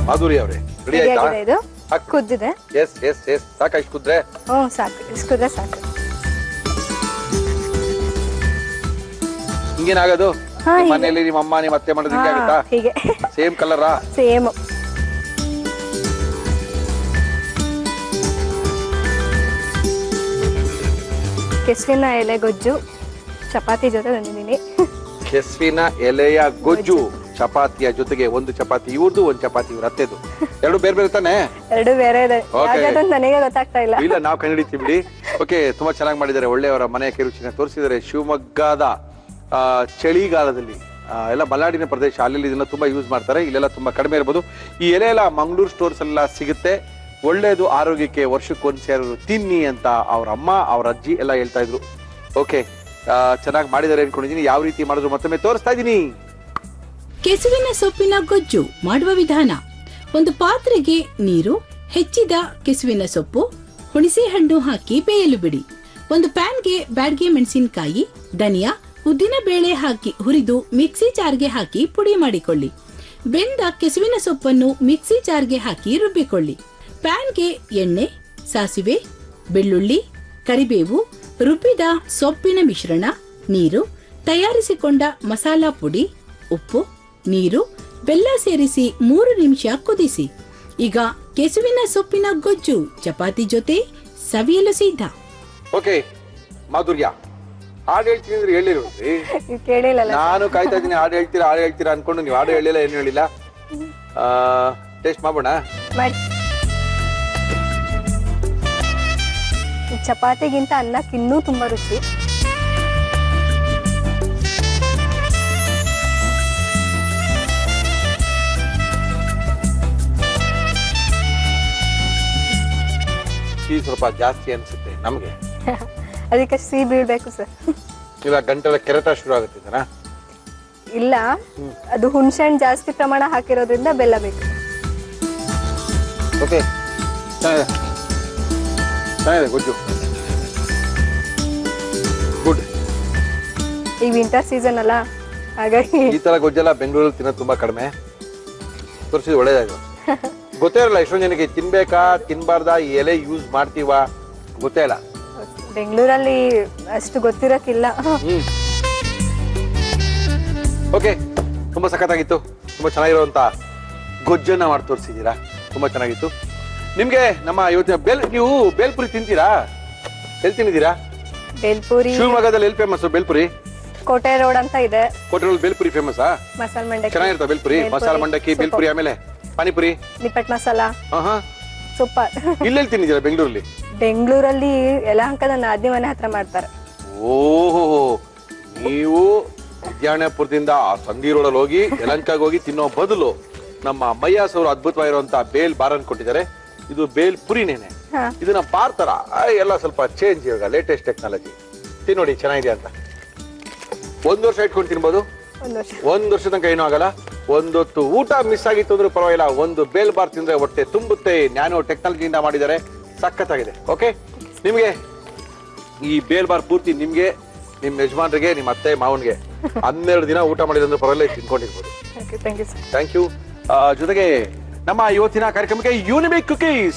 ಮಾಧುರಿ ಅವ್ರೆ ರೆಡಿ ರೆಡಿ ಆಯ್ತಾ? ಆಗಿದೆ ಇದು. ಕುದ್ದಿದೆ. ಎಸ್ ಎಸ್ ಎಸ್ ಸಾಕಾ ಇಷ್ಟು ಕುದ್ರೆ? ಸಾಕು, ಇಷ್ಟು ಕುದ್ರೆ ಸಾಕು. ಹಿಂಗೇನಾಗೋದು? ಹಾ, ಹೀಗೆ. ಮನೆಯಲ್ಲಿ ನಿಮ್ಮ ಅಮ್ಮ ನಿಮ್ಮ ಅತ್ತೆ ಮಾಡೋದು ಹಿಂಗೆ ಆಗುತ್ತಾ? ಹೀಗೆ ಸೇಮ್ ಕಲರಾ? ಸೇಮ್. ಕೆಸುವಿನ ಎಲೆ ಗೊಜ್ಜು ಚಪಾತಿ ಜೊತೆ ತಂದಿದ್ದೀನಿ. ಕೆಸುವಿನ ಎಲೆಯ ಗೊಜ್ಜು ಚಪಾತಿಯ ಜೊತೆಗೆ ಒಂದು ಚಪಾತಿ ಇವ್ರದ್ದು, ಒಂದು ಚಪಾತಿ ಇವ್ರ ಅತ್ತೆದು. ಎರಡು ಬೇರೆ ಬೇರೆ ತಾನೆ? ಎರಡು ಬೇರೆ ಇದೆ. Okay. ಯಾವ್ದು ಅಂತ ನನಗೆ ಗೊತ್ತಾಗ್ತಾ ಇಲ್ಲ. ಇಲ್ಲ, ನಾವು ಕಂಡುಹಿಡಿತೀವಿ ಬಿಡಿ. ಓಕೆ, ತುಂಬಾ ಚೆನ್ನಾಗಿ ಮಾಡಿದ್ದಾರೆ. ಒಳ್ಳೆಯವರ ಮನೆಯ ರುಚಿನ ತೋರಿಸಿದ್ದಾರೆ. ಶಿವಮೊಗ್ಗದ ಚಳಿಗಾಲದಲ್ಲಿ ಎಲ್ಲ ಮಲೆನಾಡಿನ ಪ್ರದೇಶ, ಅಲ್ಲಿ ಇದನ್ನ ತುಂಬಾ ಯೂಸ್ ಮಾಡ್ತಾರೆ. ಇಲ್ಲೆಲ್ಲ ತುಂಬಾ ಕಡಿಮೆ ಇರ್ಬೋದು. ಈ ಎಲೆ ಎಲ್ಲ ಮಂಗಳೂರು ಸ್ಟೋರ್ಸ್ ಎಲ್ಲ ಸಿಗುತ್ತೆ. ಒಳ್ಳೇದು ಆರೋಗ್ಯಕ್ಕೆ, ವರ್ಷಕ್ಕೊಂದ್ಸರಿ ತಿನ್ನಿ ಅಂತ ಅವ್ರ ಅಮ್ಮ ಅವ್ರ ಅಜ್ಜಿ ಎಲ್ಲ ಹೇಳ್ತಾ ಇದ್ರು. ಓಕೆ, ಚೆನ್ನಾಗಿ ಮಾಡಿದ್ದಾರೆ ಅನ್ಕೊಂಡಿದೀನಿ. ಯಾವ ರೀತಿ ಮಾಡಿದ್ರು ಮತ್ತೊಮ್ಮೆ ತೋರಿಸ್ತಾ ಇದ್ದೀನಿ. ಕೆಸುವಿನ ಸೊಪ್ಪಿನ ಗೊಜ್ಜು ಮಾಡುವ ವಿಧಾನ. ಒಂದು ಪಾತ್ರೆಗೆ ನೀರು, ಹೆಚ್ಚಿದ ಕೆಸುವಿನ ಸೊಪ್ಪು, ಹುಣಸೆ ಹಣ್ಣು ಹಾಕಿ ಬೇಯಲು ಬಿಡಿ. ಒಂದು ಪ್ಯಾನ್ಗೆ ಬ್ಯಾಡ್ಗೆ ಮೆಣಸಿನಕಾಯಿ, ಧನಿಯಾ, ಉದ್ದಿನ ಬೇಳೆ ಹಾಕಿ ಹುರಿದು ಮಿಕ್ಸಿ ಜಾರ್ಗೆ ಹಾಕಿ ಪುಡಿ ಮಾಡಿಕೊಳ್ಳಿ. ಬೆಂದ ಕೆಸುವಿನ ಸೊಪ್ಪನ್ನು ಮಿಕ್ಸಿ ಜಾರ್ಗೆ ಹಾಕಿ ರುಬ್ಬಿಕೊಳ್ಳಿ. ಪ್ಯಾನ್ಗೆ ಎಣ್ಣೆ, ಸಾಸಿವೆ, ಬೆಳ್ಳುಳ್ಳಿ, ಕರಿಬೇವು, ರುಬ್ಬಿದ ಸೊಪ್ಪಿನ ಮಿಶ್ರಣ, ನೀರು, ತಯಾರಿಸಿಕೊಂಡ ಮಸಾಲಾ ಪುಡಿ, ಉಪ್ಪು, ನೀರು, ಬೆಲ್ಲ ಸೇರಿಸಿ 3 ನಿಮಿಷ ಕುದಿಸಿ. ಈಗ ಕೆಸುವಿನ ಸೊಪ್ಪಿನ ಗೊಜ್ಜು ಚಪಾತಿ ಜೊತೆ ಸವಿಯಲು ಸಿದ್ಧ. ಓಕೆ ಮಾಧುರ್ಯ, ಹಾಡು ಹೇಳ್ತೀನಿ ಅಂದ್ರೆ ಹೇಳಿರೋದ್ರಿ. ಕೇಳಿಲ್ಲ. ನಾನು ಕಾಯ್ತಾ ಇದ್ದೀನಿ ಹಾಡು ಹೇಳ್ತೀರಾ ಅನ್ಕೊಂಡು ನೀವು ಹಾಡು ಹೇಳಿಲ್ಲ, ಏನು ಹೇಳಿಲ್ಲ. ಟೇಸ್ಟ್ ಮಾಡೋಣ. ಮಾಡಿ. ಚಪಾತಿಗಿಂತ ಅನ್ನಕ್ಕೆ ಇನ್ನೂ ತುಂಬಾ ರುಚಿ. ಸಿಹಿ ಸ್ವಲ್ಪ ಜಾಸ್ತಿ ಅನ್ಸುತ್ತೆ ನಮ್ಗೆ. ಅದಕ್ಕೆ ಸಿಹಿ ಬೀಳ್ಬೇಕು ಸರ್. ಇಲ್ಲ, ಗಂಟೆಲ್ಲ ಕೆರೆತ ಶುರು ಆಗುತ್ತಿದ್ದಾನ? ಇಲ್ಲ, ಅದು ಹುಣಸೆ ಹಣ್ಣು ಜಾಸ್ತಿ ಪ್ರಮಾಣ ಹಾಕಿರೋದ್ರಿಂದ ಬೆಲ್ಲ ಬೇಕು. ಓಕೆ, ಚೆನ್ನಾಗಿದೆ ಗೊಜ್ಜು. ಗುಡ್. ಈ ವಿಂಟರ್ ಸೀಸನ್ ಅಲ್ಲ, ಹಾಗಾಗಿ ಈ ತರ ಗೊಜ್ಜೆಲ್ಲ ಬೆಂಗಳೂರಲ್ಲಿ ತಿನ್ನೋದು ತುಂಬಾ ಕಡಿಮೆ. ತೋರಿಸಿದ್ ಒಳ್ಳೇದಾಯ್ತು. ಗೊತ್ತೇ ಇರಲ್ಲ ಎಷ್ಟೊಂದು ಜನಕ್ಕೆ, ತಿನ್ಬೇಕಾ ತಿನ್ಬಾರ್ದಾ, ಈ ಎಲೆ ಯೂಸ್ ಮಾಡ್ತೀವಾ ಗೊತ್ತೇ ಇಲ್ಲ. ಬೆಂಗಳೂರಲ್ಲಿ ಅಷ್ಟು ಗೊತ್ತಿರಕ್ಕಿಲ್ಲ. ಓಕೆ, ತುಂಬಾ ಸಖತ್ತಾಗಿತ್ತು. ತುಂಬಾ ಚೆನ್ನಾಗಿರುವಂತ ಗೊಜ್ಜನ್ನ ಮಾಡಿ ತೋರಿಸಿದೀರಾ, ತುಂಬಾ ಚೆನ್ನಾಗಿತ್ತು. ನಿಮ್ಗೆ ನಮ್ಮ ಇವತ್ತಿನ ನೀವು ಬೇಲ್ಪುರಿ ತಿಂತೀರಾ? ಎಲ್ಲಿ ತಿಂದಿದ್ದೀರಾ? ಬೇಲ್ಪುರಿ ಶಿವಮೊಗ್ಗದಲ್ಲಿ ಎಲ್ಲಿ ಫೇಮಸ್ ಬೇಲ್ಪುರಿ? ಕೋಟೆ ರೋಡ್ ಅಂತ ಇದೆ. ಕೋಟೆ ರೋಡ್ ಬೇಲ್ಪುರಿ ಫೇಮಸ್. ಮಸಾಲ ಮಂಡಕ್ಕಿ ಚೆನ್ನಾಗಿರ್ತಾವ ಬೇಲ್ಪುರಿ, ಮಸಾಲ ಮಂಡಕ್ಕಿ, ಬೇಲ್ಪುರಿ, ಆಮೇಲೆ ಪಾನಿಪುರಿ, ನಿಪ್ಪಟ್ ಮಸಾಲ, ಸೂಪರ್. ಇಲ್ಲೆಲ್ಲಿ ತಿಂದಿದ್ದೀರಾ ಬೆಂಗಳೂರಲ್ಲಿ? ಬೆಂಗಳೂರಲ್ಲಿ ಯಲಹಂಕದ ನಾದಿನಿ ಮನೆ ಹತ್ರ ಮಾಡ್ತಾರೆ. ಓಹೋ, ನೀವು ವಿದ್ಯಾಣಪುರದಿಂದ ಸಂಧಿ ರೋಡಲ್ಲಿ ಹೋಗಿ ಯಲಹಂಕಾಗ ಹೋಗಿ ತಿನ್ನೋ ಬದಲು ನಮ್ಮ ಮಯ್ಯಾಸ್ ಅವರು ಅದ್ಭುತವಾಗಿರುವಂತ ಬೇಲ್ ಬಾರ್ ಅನ್ನು ಕೊಟ್ಟಿದ್ದಾರೆ. ಇದು ಬೇಲ್ ಪುರಿನೇನೆ. ಇದನ್ನ ಬಾರ್ ತರ ಎಲ್ಲ ಸ್ವಲ್ಪ ಚೇಂಜ್, ಇವಾಗ ಲೇಟೆಸ್ಟ್ ಟೆಕ್ನಾಲಜಿ. ತಿನ್ನೋಡಿ ಚೆನ್ನಾಗಿದೆ ಅಂತ. 1 ವರ್ಷ ಇಟ್ಕೊಂಡು ತಿನ್ಬೋದು. 1 ವರ್ಷ ತನಕ ಏನೂ ಆಗಲ್ಲ. ಒಂದೊತ್ತು ಊಟ ಮಿಸ್ ಆಗಿತ್ತು ಅಂದ್ರೂ ಪರವಾಗಿಲ್ಲ, ಒಂದು ಬೇಲ್ ಬಾರ್ ತಿಂದ್ರೆ ಹೊಟ್ಟೆ ತುಂಬುತ್ತೆ. ನ್ಯಾನೋ ಟೆಕ್ನಾಲಜಿಯಿಂದ ಮಾಡಿದ್ದಾರೆ, ಸಖತ್ತಾಗಿದೆ. ಓಕೆ, ನಿಮ್ಗೆ ಈ ಬೇಲ್ ಬಾರ್ ಪೂರ್ತಿ ನಿಮ್ಗೆ, ನಿಮ್ ಯಜಮಾನ್ರಿಗೆ, ನಿಮ್ಮ ಅತ್ತೆ ಮಾವನ್ಗೆ 12 ದಿನ ಊಟ ಮಾಡಿದ್ರೆ ಪರವಾಗಿಲ್ಲ ತಿನ್ಕೊಂಡಿರ್ಬೋದು. Thank you. ಜೊತೆಗೆ ನಮ್ಮ ಇವತ್ತಿನ ಕಾರ್ಯಕ್ರಮಕ್ಕೆ ಯುನಿಬಿಕ್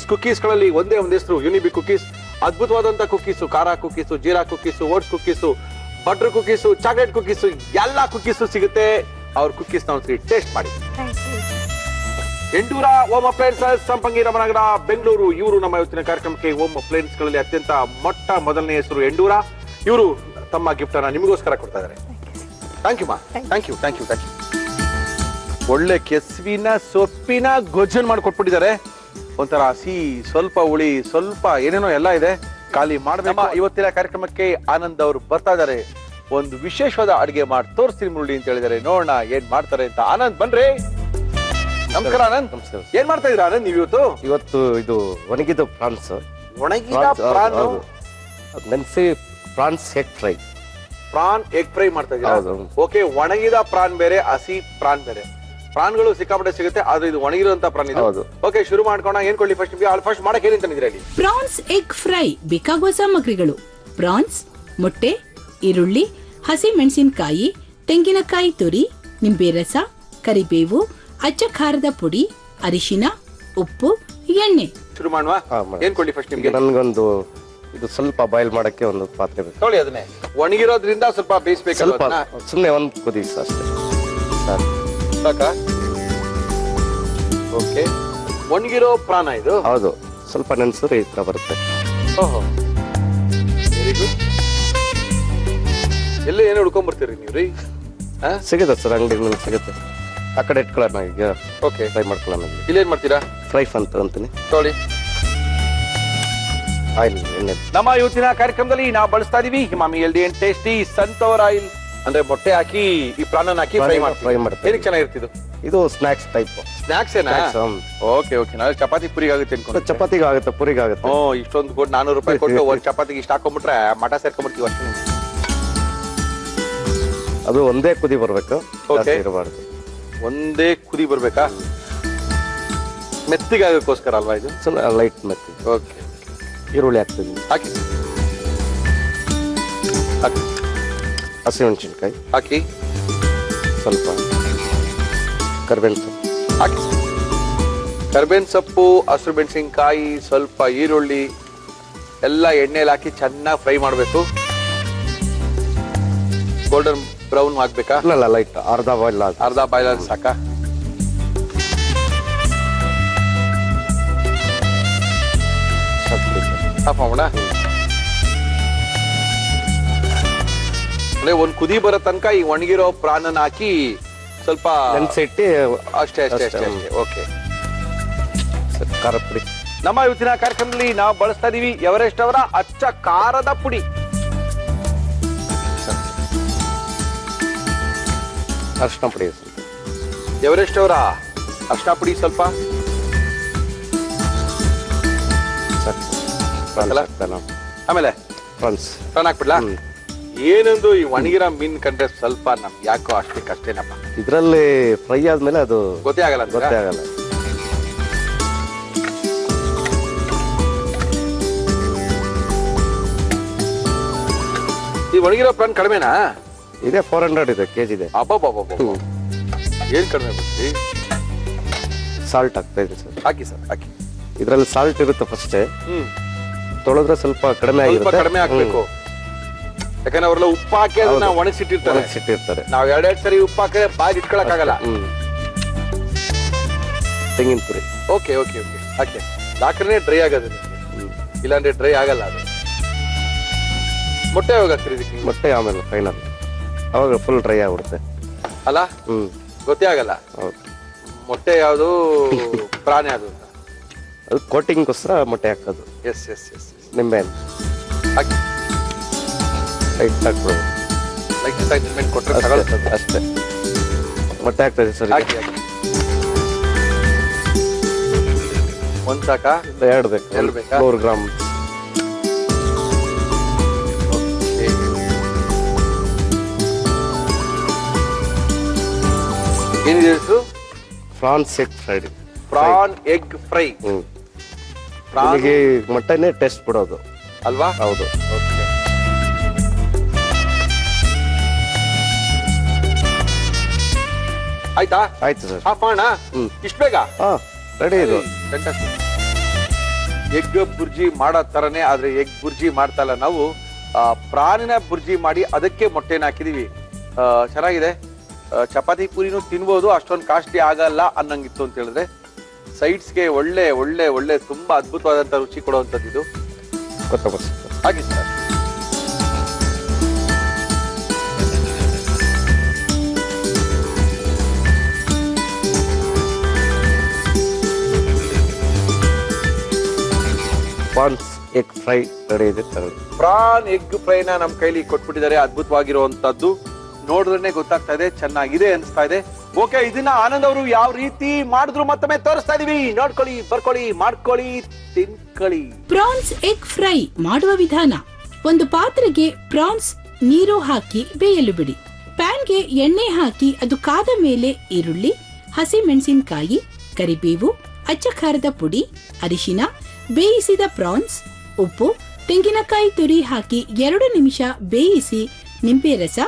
ಕುಕೀಸ್ ಗಳಲ್ಲಿ ಒಂದೇ ಒಂದು ಹೆಸರು, ಯುನಿಬಿಕ್ ಕುಕೀಸ್. ಅದ್ಭುತವಾದಂತ ಕುಕೀಸು, ಖಾರ cookies, jeera cookies, oats cookies, butter cookies, chocolate cookies, ಎಲ್ಲಾ ಕುಕೀಸು ಸಿಗುತ್ತೆ. ಅವ್ರ ಕುಕೀಸ್ ನ ಒಂದ್ಸರಿ ಟೇಸ್ಟ್ ಮಾಡಿ. ಎಂಡೂರ ಓಮ್ ಅಪ್ಲೈನ್ಸಸ್, ಸಂಪಂಗಿ ರಾಮನಗರ, ಬೆಂಗಳೂರು. ಇವರು ನಮ್ಮ ಇವತ್ತಿನ ಕಾರ್ಯಕ್ರಮಕ್ಕೆ ಓಮ್ ಅಪ್ಲೈನ್ಸ್ ಗಳಲ್ಲಿ ಅತ್ಯಂತ ಮೊದಲನೇ ಹೆಸರು ಎಂಡೂರ. ಇವರು ತಮ್ಮ ಗಿಫ್ಟ್ ಅನ್ನ ನಿಮಗೋಸ್ಕರ ಕೊಡ್ತಾ ಇದ್ದಾರೆ. ಥ್ಯಾಂಕ್ ಯು ಮಾ, thank you thank you thank you. ಒಳ್ಳೆ ಕೆಸುವಿನ ಸೊಪ್ಪಿನ ಗೊಜ್ಜನ್ ಮಾಡಿಕೊಟ್ಬಿಟ್ಟಿದ್ದಾರೆ. ಒಂಥರ ಸಿಹಿ, ಸ್ವಲ್ಪ ಹುಳಿ, ಸ್ವಲ್ಪ ಏನೇನೋ ಎಲ್ಲ ಇದೆ. ಖಾಲಿ ಮಾಡಬೇಕು. ಇವತ್ತಿನ ಕಾರ್ಯಕ್ರಮಕ್ಕೆ ಆನಂದ್ ಅವರು ಬರ್ತಾ ಇದ್ದಾರೆ. ಒಂದು ವಿಶೇಷವಾದ ಅಡಿಗೆ ಮಾಡಿ ತೋರಿಸ್ತೀನಿ ಮುರುಳಿ ಅಂತ ಹೇಳಿದ್ದಾರೆ. ನೋಡೋಣ ಏನ್ ಮಾಡ್ತಾರೆ ಅಂತ. ಆನಂದ್ ಬನ್ರಿ. ನಮಸ್ಕಾರ ಆನಂದ್. ನಮಸ್ಕಾರ. ಏನ್ ಮಾಡ್ತಾ ಇದ್ರ ಆನಂದ್ ನೀವು ಇವತ್ತು ಇದು ಒಣಗಿದ ಪ್ರಾನ್ಸ್, ಒಣಗಿದ ಪ್ರಾನ್, ನೆನ್ಸಿ prawns head fry. Prawn egg fry ಮಾಡ್ತಾ ಇದ್ದೀರಾ? ಹೌದು. ಓಕೆ, ಒಣಗಿದ ಪ್ರಾನ್ ಬೇರೆ, ಹಸಿ ಪ್ರಾನ್ ಬೇರೆ. ಪ್ರಾನ್ಗಳು ಸಿಕ್ಕಾಪಟ್ಟೆ ಸಿಗುತ್ತೆ, ಆದ್ರೆ ಇದು ಒಣಗಿರುವಂತ ಪ್ರಾನ್ ಇದು. ಹೌದು. ಓಕೆ, ಶುರು ಮಾಡ್ಕೋಣ. ಏನ್ ಕೊಡ್ಲಿ ಫಸ್ಟ್ ನಿಮ್ಗೆ? ಫಸ್ಟ್ ಮಾಡಕ್ ಏನೇನ್ ತಂದಿದ್ದೀರಾ ಇಲ್ಲಿ? ಪ್ರಾನ್ಸ್ ಎಗ್ ಫ್ರೈ ಬೇಕಾಗುವ ಸಾಮಗ್ರಿಗಳು: ಪ್ರಾನ್ಸ್, ಮೊಟ್ಟೆ, ಈರುಳ್ಳಿ, ಹಸಿ ಮೆಣಸಿನಕಾಯಿ, ತೆಂಗಿನಕಾಯಿ ತುರಿ, ನಿಂಬೆ ರಸ, ಕರಿಬೇವು, ಅಚ್ಚ ಖಾರದ ಪುಡಿ, ಅರಿಶಿನ, ಉಪ್ಪು, ಎಣ್ಣೆ. ಶುರು ಮಾಡುವ. ಹಾ, ಮಾಡಿ. ಏನ್ ಕೊಡ್ಲಿ ಫಸ್ಟ್ ನಿಮ್ಗೆ? ನನ್ಗೊಂದು ಇದು ಸ್ವಲ್ಪ ಬಾಯ್ಲ್ ಮಾಡಕ್ಕೆ ಒಂದು ಪಾತ್ರೆ ಬೇಕು. ತೊಳಿ ಅದನ್ನೇ. ಒಣಗಿರೋದ್ರಿಂದ ಸ್ವಲ್ಪ ಬೇಯಿಸ್ಬೇಕು. ಸ್ವಲ್ಪ ಸುಮ್ನೆ ಒಂದ್ ಕುದಿ ಅಷ್ಟೇ ಸಾಕು. ಸಾಕಾ? ಓಕೆ, ಒಣಗಿರೋ ಪ್ರಾಣ ಇದು. ಹೌದು, ಸ್ವಲ್ಪ ನೆನ್ಸಿದ್ರೆ ಈ ತರ ಬರುತ್ತೆ. ಓಹೋ, ವೆರಿ ಗುಡ್. ಎಲ್ಲ ಏನೋ ಹುಡ್ಕೊಂಡ್ ಬರ್ತೀರಿ ನೀವು ರೀ? ಸಿಗುತ್ತೆ ಸರ್, ಅಂಗಡಿಗಳಲ್ಲಿ ಸಿಗುತ್ತೆ. ಆ ಕಡೆ ಇಟ್ಕೊಳ್ಳೋಣ ಈಗ. ಓಕೆ, ಫ್ರೈ ಮಾಡ್ಕೊಳ್ಳೋಣ. ಇಲ್ಲೇನ್ ಮಾಡ್ತೀರಾ? ಫ್ರೈ ಅಂತ ಅಂತೀನಿ. ತೊಳಿ. ಆಯಿಲ್, ಎಣ್ಣೆ. ನಮ್ಮ ಇವತ್ತಿನ ಕಾರ್ಯಕ್ರಮದಲ್ಲಿ ನಾವು ಬಳಸ್ತಾ ಇದೀವಿ Emami healthy and tasty sunflower oil. ಅಂದ್ರೆ ಮೊಟ್ಟೆ ಹಾಕಿ ಈ ಪ್ರಾಣನ ಹಾಕಿ ಫ್ರೈ ಫ್ರೈ ಮಾಡ್ತೀವಿ. ಮಾಡ್ತೀವಿ. ಏನಕ್ಕೆ ಚೆನ್ನಾಗಿರ್ತಿದ್ದು? ಇದು ಸ್ನಾಕ್ಸ್ ಟೈಪ್. ಸ್ನಾಕ್ಸ್ ಏನ? ಓಕೆ ಓಕೆ, ನಾಳೆ ಚಪಾತಿ ಪುರಿಗೆ ಆಗುತ್ತೆ ಅನ್ಕೊಂಡು. ಚಪಾತಿಗೆ ಆಗುತ್ತೆ, ಪುರಿಗೆ ಆಗುತ್ತೆ. ಇಷ್ಟೊಂದು ಕೊಟ್ಟು 400 ರೂಪಾಯಿ ಕೊಟ್ಟು ಒಂದ್ ಚಪಾತಿಗೆ ಇಷ್ಟ ಹಾಕೊಂಡ್ಬಿಟ್ರೆ ಮಠ ಸೇರ್ಕೊಂಡ್ಬಿಡ್ತೀವಿ ಅಷ್ಟೇ. ಅದು ಒಂದೇ ಕುದಿ ಬರ್ಬೇಕು, Okay. ಜಾಸ್ತಿ ಇರಬಾರ್ದು. ಒಂದೇ ಕುದಿ ಬರ್ಬೇಕಾ? ಮೆತ್ತಿಗಾಗಕ್ಕೋಸ್ಕರ ಅಲ್ವಾ ಇದು? ಸುಮ್ಮನೆ ಲೈಟ್ ಮೆತ್ತಿ. ಓಕೆ, ಈರುಳ್ಳಿ ಹಾಕ್ತೀವಿ, ಹಾಕಿ ಹಾಕಿ ಹಸಿಮೆಣಸಿನ್ಕಾಯಿ ಹಾಕಿ, ಸ್ವಲ್ಪ ಕರಿಬೇವಿನ ಸೊಪ್ಪು ಹಾಕಿ. ಕರ್ಬೇವಿನ ಸೊಪ್ಪು, ಹಸಿರು ಮೆಣಸಿನ್ಕಾಯಿ, ಸ್ವಲ್ಪ ಈರುಳ್ಳಿ ಎಲ್ಲ ಎಣ್ಣೆಲಿ ಹಾಕಿ ಚೆನ್ನಾಗಿ ಫ್ರೈ ಮಾಡಬೇಕು. ಗೋಲ್ಡನ್ ಬ್ರೌನ್ ಆಗ್ಬೇಕಾ? ಇಲ್ಲ, ಲೈಟ್ ಅರ್ಧ ಬಾಯ್ಲ್ ಅರ್ಧ ಬಾಯ್ಲ್ ಸಾಕಾ? ಆಫ್ ಮಾಡೋಣ. ಒಂದ್ ಕುದಿ ಬರೋ ತನಕ ಈ ಒಣಗಿರೋ ಪ್ರಾಣನ ಹಾಕಿ ಸ್ವಲ್ಪ ನೆನ್ಸಿಟ್ಟು ಅಷ್ಟೇ ಅಷ್ಟೇ ಅಷ್ಟೇ ಅಷ್ಟೇ. ಓಕೆ, ಖಾರ ಪುಡಿ. ನಮ್ಮ ಇವತ್ತಿನ ಕಾರ್ಯಕ್ರಮದಲ್ಲಿ ನಾವು ಬಳಸ್ತಾ ಇದೀವಿ ಎವರೆಸ್ಟ್ ಅವರ ಅಚ್ಚ ಖಾರದ ಪುಡಿ. ಅರಿಶಿನ ಪುಡಿ ಸ್ವಲ್ಪ. ಎವರೆಸ್ಟ್ ಅವರ ಅರಿಶಿನ ಪುಡಿ ಸ್ವಲ್ಪ. ಆಮೇಲೆ ಫ್ರಾನ್ಸ್ ಟರ್ನ್ ಹಾಕ್ಬಿಡ್ಲಾ? ಏನೊಂದು ಈ ಒಣಗಿರೋ ಮೀನ್ ಕಂಡ್ರೆ ಸ್ವಲ್ಪ ನಮ್ಗೆ ಯಾಕೋ ಅಷ್ಟೇನಪ್ಪ. ಇದ್ರಲ್ಲಿ ಫ್ರೈ ಆದ್ಮೇಲೆ ಅದು ಗೊತ್ತೇ ಆಗಲ್ಲ ಅಂತೀರಾ? ಗೊತ್ತೇ ಆಗಲ್ಲ. ಈ ಒಣಗಿರೋ ಪ್ರಾನ್ ಕಡಿಮೆನಾ? ಇದೆ 400 ಇದೆ, ಕೆಜಿ ಇದೆ. ಅಬ್ಬಬ್ಬಬ್ಬ, ಏನ್ ಕಡಿಮೆ ಬರ್ತೀವಿ? ಸಾಲ್ಟ್ ಹಾಕ್ತಾ ಇದೆ ಸರ್. ಹಾಕಿ ಸರ್, ಹಾಕಿ. ಇದ್ರಲ್ಲಿ ಸಾಲ್ಟ್ ಇರುತ್ತೆ ಫಸ್ಟೇ, ಹ್ಮ್, ತೊಳೆದ್ರೆ ಸ್ವಲ್ಪ ಕಡಿಮೆ ಸ್ವಲ್ಪ ಆಗಿರುತ್ತೆ. ಕಡಿಮೆ ಹಾಕ್ಬೇಕು. ಯಾಕಂದ್ರೆ ಅವರೆಲ್ಲ ಉಪ್ಪು ಹಾಕಿ ಅದನ್ನ ಒಣಗಿಸಿಟ್ಟಿರ್ತಾರೆ. ಒಣಗಿಸಿಟ್ಟಿರ್ತಾರೆ. ನಾವ್ ಎರಡೆರಡು ಸರಿ ಉಪ್ಪು ಹಾಕಿದ್ರೆ ಬಾಯಿ ಇಟ್ಕೊಳಕ್ ಆಗಲ್ಲ. ತೆಂಗಿನ ಪುರಿ. ಓಕೆ ಓಕೆ ಓಕೆ, ಹಾಕಿ. ಹಾಕ್ರೆ ಡ್ರೈ ಆಗೋದು, ಇಲ್ಲಾಂದ್ರೆ ಡ್ರೈ ಆಗಲ್ಲ ಅದು. ಮೊಟ್ಟೆ ಯಾವಾಗ ಹಾಕ್ತೀರಿ ಇದಕ್ಕೆ? ಮೊಟ್ಟೆ ಆಮೇಲೆ ಫೈನಲ್, ಅವಾಗ ಫುಲ್ ಡ್ರೈ ಆಗ್ಬಿಡುತ್ತೆ ಅಲ್ಲ? ಗೊತ್ತೇ ಆಗಲ್ಲ. ಹೌದು. ಮೊಟ್ಟೆ ಯಾವುದು ಪ್ರಾಣಿ ಯಾವುದು ಅಂತ. ಅದು ಕೋಟಿಂಗ್ಗೋಸ್ಕರ ಮೊಟ್ಟೆ ಹಾಕೋದು. ಎಸ್ ಎಸ್ ಎಸ್, ನಿಂಬೆ ಹಾಕಿ. ಲೈಟ್ ಹಾಕ್ಬಿಡೋದು. ಲೈಕ್ ಸೈಡ್ ಕೊಟ್ಟರೆ ಅಷ್ಟೇ ತಗೊಳ್ತದೆ. ಅಷ್ಟೇ. ಮೊಟ್ಟೆ ಹಾಕ್ತದೆ ಸರ್. ಹಾಕಿ ಹಾಕಿ. ಒಂದ್ ಸಾಕಾ? 2 ಬೇಕು. 2 ಬೇಕಾ? 100 ಗ್ರಾಮ್. ಏನಿದೆ ಹೆಸರು? France egg fry. Prawn egg fry. ನಿಮಗೆ ಮೊಟ್ಟೆನೇ ಟೇಸ್ಟ್ ಬಿಡೋದು ಅಲ್ವಾ? ಹೌದು. ಓಕೆ, ಆಯ್ತಾ? ಆಯ್ತು ಸರ್. ಆಫ್ ಮಾಡೋಣ? ಇಷ್ಟು ಬೇಗ? ಹಾ, ರೆಡಿ ಇದು. ಎಗ್ ಬುರ್ಜಿ ಮಾಡೋ ತರನೇ, ಆದ್ರೆ ಎಗ್ ಬುರ್ಜಿ ಮಾಡ್ತಾ ಇಲ್ಲ ನಾವು. ಪ್ರಾಣಿನ ಬುರ್ಜಿ ಮಾಡಿ ಅದಕ್ಕೆ ಮೊಟ್ಟೆನ ಹಾಕಿದೀವಿ. ಚೆನ್ನಾಗಿದೆ. ಚಪಾತಿ ಪೂರಿನೂ ತಿನ್ಬೋದು, ಅಷ್ಟೊಂದು ಕಾಸ್ಟ್ಲಿ ಆಗಲ್ಲ ಅನ್ನಂಗಿತ್ತು ಅಂತ ಹೇಳಿದ್ರೆ. ಸೈಡ್ಸ್ಗೆ ಒಳ್ಳೆ ಒಳ್ಳೆ ಒಳ್ಳೆ ತುಂಬಾ ಅದ್ಭುತವಾದಂತ ರುಚಿ ಕೊಡುವಂಥದ್ದು ಇದು. ಕೊತ್ತಂಬರಿ ಸೊಪ್ಪು. ಹಾಗೆ sir. Prawns egg fry ready ಇದೆ, ತಗೊಳ್ಳಿ. ಪ್ರಾನ್ ಎಗ್ ಫ್ರೈನ ನಮ್ಮ ಕೈಲಿ ಕೊಟ್ಬಿಟ್ಟಿದ್ದಾರೆ. ಅದ್ಭುತವಾಗಿರುವಂತದ್ದು, ನೋಡಿದ್ರೆ ಗೊತ್ತಾಗ್ತಾ ಇದೆ, ಚೆನ್ನಾಗಿದೆ ಅನಿಸ್ತಾ ಇದೆ. ಓಕೆ, ಇದನ್ನ ಆನಂದ್ ಅವರು ಯಾವ ರೀತಿ ಮಾಡಿದ್ರು ಮತ್ತೊಮ್ಮೆ ತೋರಿಸ್ತಾ ಇದೀವಿ. ನೋಡ್ಕೊಳ್ಳಿ, ಬರ್ಕೊಳ್ಳಿ, ಮಾಡ್ಕೊಳ್ಳಿ, ತಿನ್ಕೊಳ್ಳಿ. ಪ್ರಾನ್ಸ್ ಎಗ್ ಫ್ರೈ ಮಾಡುವ ವಿಧಾನ: ಒಂದು ಪಾತ್ರೆಗೆ ಪ್ರಾನ್ಸ್ ನೀರು ಹಾಕಿ ಬೇಯಲು ಬಿಡಿ. ಪ್ಯಾನ್ಗೆ ಎಣ್ಣೆ ಹಾಕಿ ಅದು ಕಾದ ಮೇಲೆ ಈರುಳ್ಳಿ, ಹಸಿ ಮೆಣಸಿನಕಾಯಿ, ಕರಿಬೇವು, ಅಚ್ಚ ಖಾರದ ಪುಡಿ, ಅರಿಶಿನ, ಬೇಯಿಸಿದ ಪ್ರಾನ್ಸ್, ಉಪ್ಪು, ತೆಂಗಿನಕಾಯಿ ತುರಿ ಹಾಕಿ 2 ನಿಮಿಷ ಬೇಯಿಸಿ ನಿಂಬೆ ರಸ,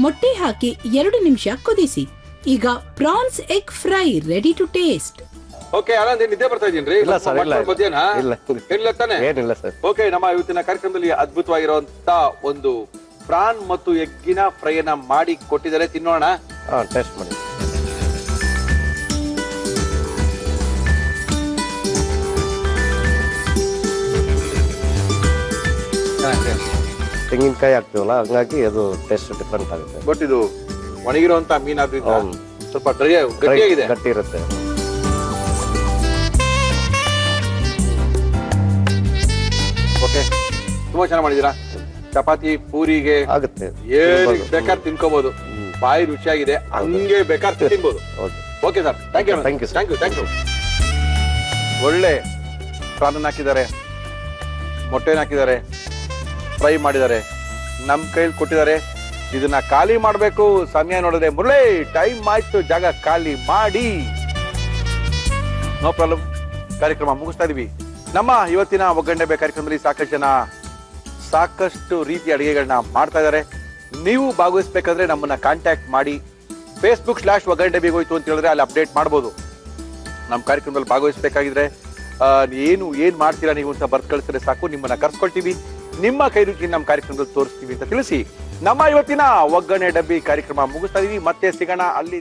ಮೊಟ್ಟೆ ಹಾಕಿ 2 ನಿಮಿಷ ಕುದಿಸಿ. ಈಗ prawns egg fry ready to taste. Okay, Anand ನಿದ್ದೆ ಬರ್ತಾ ಇದೀನ್ರಿ? ಇಲ್ಲ ಸರ್, ಇಲ್ಲ ಇಲ್ಲ ತಾನೆ? ಏನಿಲ್ಲ ಸರ್. ಓಕೆ, ನಮ್ಮ ಇವತ್ತಿನ ಕಾರ್ಯಕ್ರಮದಲ್ಲಿ ಅದ್ಭುತವಾಗಿರುವಂತ ಒಂದು ಪ್ರಾನ್ ಮತ್ತು ಎಗ್ಗಿನ ಫ್ರೈ ಅನ್ನ ಮಾಡಿ ಕೊಟ್ಟಿದ್ದಾರೆ, ತಿನ್ನೋಣ. ಟೇಸ್ಟ್ ಮಾಡಿ. ತೆಂಗಿನಕಾಯಿ ಹಾಕ್ತೀವಲ್ಲ, ಹಂಗಾಗಿ ಅದು ಟೇಸ್ಟ್ ಡಿಫ್ರೆಂಟ್ ಆಗುತ್ತೆ. ಬಟ್ ಇದು ಒಣಗಿರುವಂತ ಮೀನಾದ್ರಿಂದ ಸ್ವಲ್ಪ ಗಟ್ಟಿಯಾಗಿದೆ, ಗಟ್ಟಿ ಇರುತ್ತೆ. ಓಕೆ, ತುಂಬಾ ಚೆನ್ನಾಗಿ ಮಾಡಿದೀರಾ. ಚಪಾತಿ ಪೂರಿಗೆ ಆಗುತ್ತೆ, ಏನ್ ಬೇಕಾದ್ರೆ ತಿನ್ಕೋಬಹುದು. ಬಾಯಿ ರುಚಿಯಾಗಿದೆ, ಹಂಗೆ ಬೇಕಾದ್ರೆ ತಿನ್ಬೋದು. Okay sir, thank you. Thank you thank you. ಒಳ್ಳೆ ಪ್ರಾನ್ ಹಾಕಿದ್ದಾರೆ, ಮೊಟ್ಟೆನ ಹಾಕಿದ್ದಾರೆ, ಫ್ರೈ ಮಾಡಿದ್ದಾರೆ, ನಮ್ ಕೈಲಿ ಕೊಟ್ಟಿದ್ದಾರೆ. ಇದನ್ನ ಖಾಲಿ ಮಾಡ್ಬೇಕು. ಸಮಯ ನೋಡಿದ್ರೆ ಮುರಳಿ ಟೈಮ್ ಆಯ್ತು, ಜಾಗ ಖಾಲಿ ಮಾಡಿ. ನೋ ಪ್ರಾಬ್ಲಮ್, ಕಾರ್ಯಕ್ರಮ ಮುಗಿಸ್ತಾ ಇದೀವಿ. ನಮ್ಮ ಇವತ್ತಿನ ಒಗ್ಗರಣೆ ಕಾರ್ಯಕ್ರಮದಲ್ಲಿ ಸಾಕಷ್ಟು ಜನ ಸಾಕಷ್ಟು ರೀತಿಯ ಅಡಿಗೆಗಳನ್ನ ಮಾಡ್ತಾ ಇದ್ದಾರೆ. ನೀವು ಭಾಗವಹಿಸ್ಬೇಕಾದ್ರೆ ನಮ್ಮನ್ನ ಕಾಂಟ್ಯಾಕ್ಟ್ ಮಾಡಿ. Facebook/ಒಗ್ಗರಣೆ ಬೇಗೋಯ್ತು ಅಂತ ಹೇಳಿದ್ರೆ ಅಲ್ಲಿ ಅಪ್ಡೇಟ್ ಮಾಡ್ಬೋದು. ನಮ್ಮ ಕಾರ್ಯಕ್ರಮದಲ್ಲಿ ಭಾಗವಹಿಸಬೇಕಾಗಿದ್ರೆ ಏನ್ ಮಾಡ್ತೀರಾ ನೀವು ಅಂತ ಬರ್ತ್ ಕಳಿಸಿದ್ರೆ ಸಾಕು, ನಿಮ್ಮನ್ನ ಕರ್ಸ್ಕೊಳ್ತೀವಿ. ನಿಮ್ಮ ಕೈ ರುಚಿ ನಮ್ಮ ಕಾರ್ಯಕ್ರಮದಲ್ಲಿ ತೋರಿಸ್ತೀವಿ ಅಂತ ತಿಳಿಸಿ ನಮ್ಮ ಇವತ್ತಿನ ಒಗ್ಗರಣೆ ಡಬ್ಬಿ ಕಾರ್ಯಕ್ರಮ ಮುಗಿಸ್ತಾ ಇದೀವಿ. ಮತ್ತೆ ಸಿಗೋಣ ಅಲ್ಲಿ.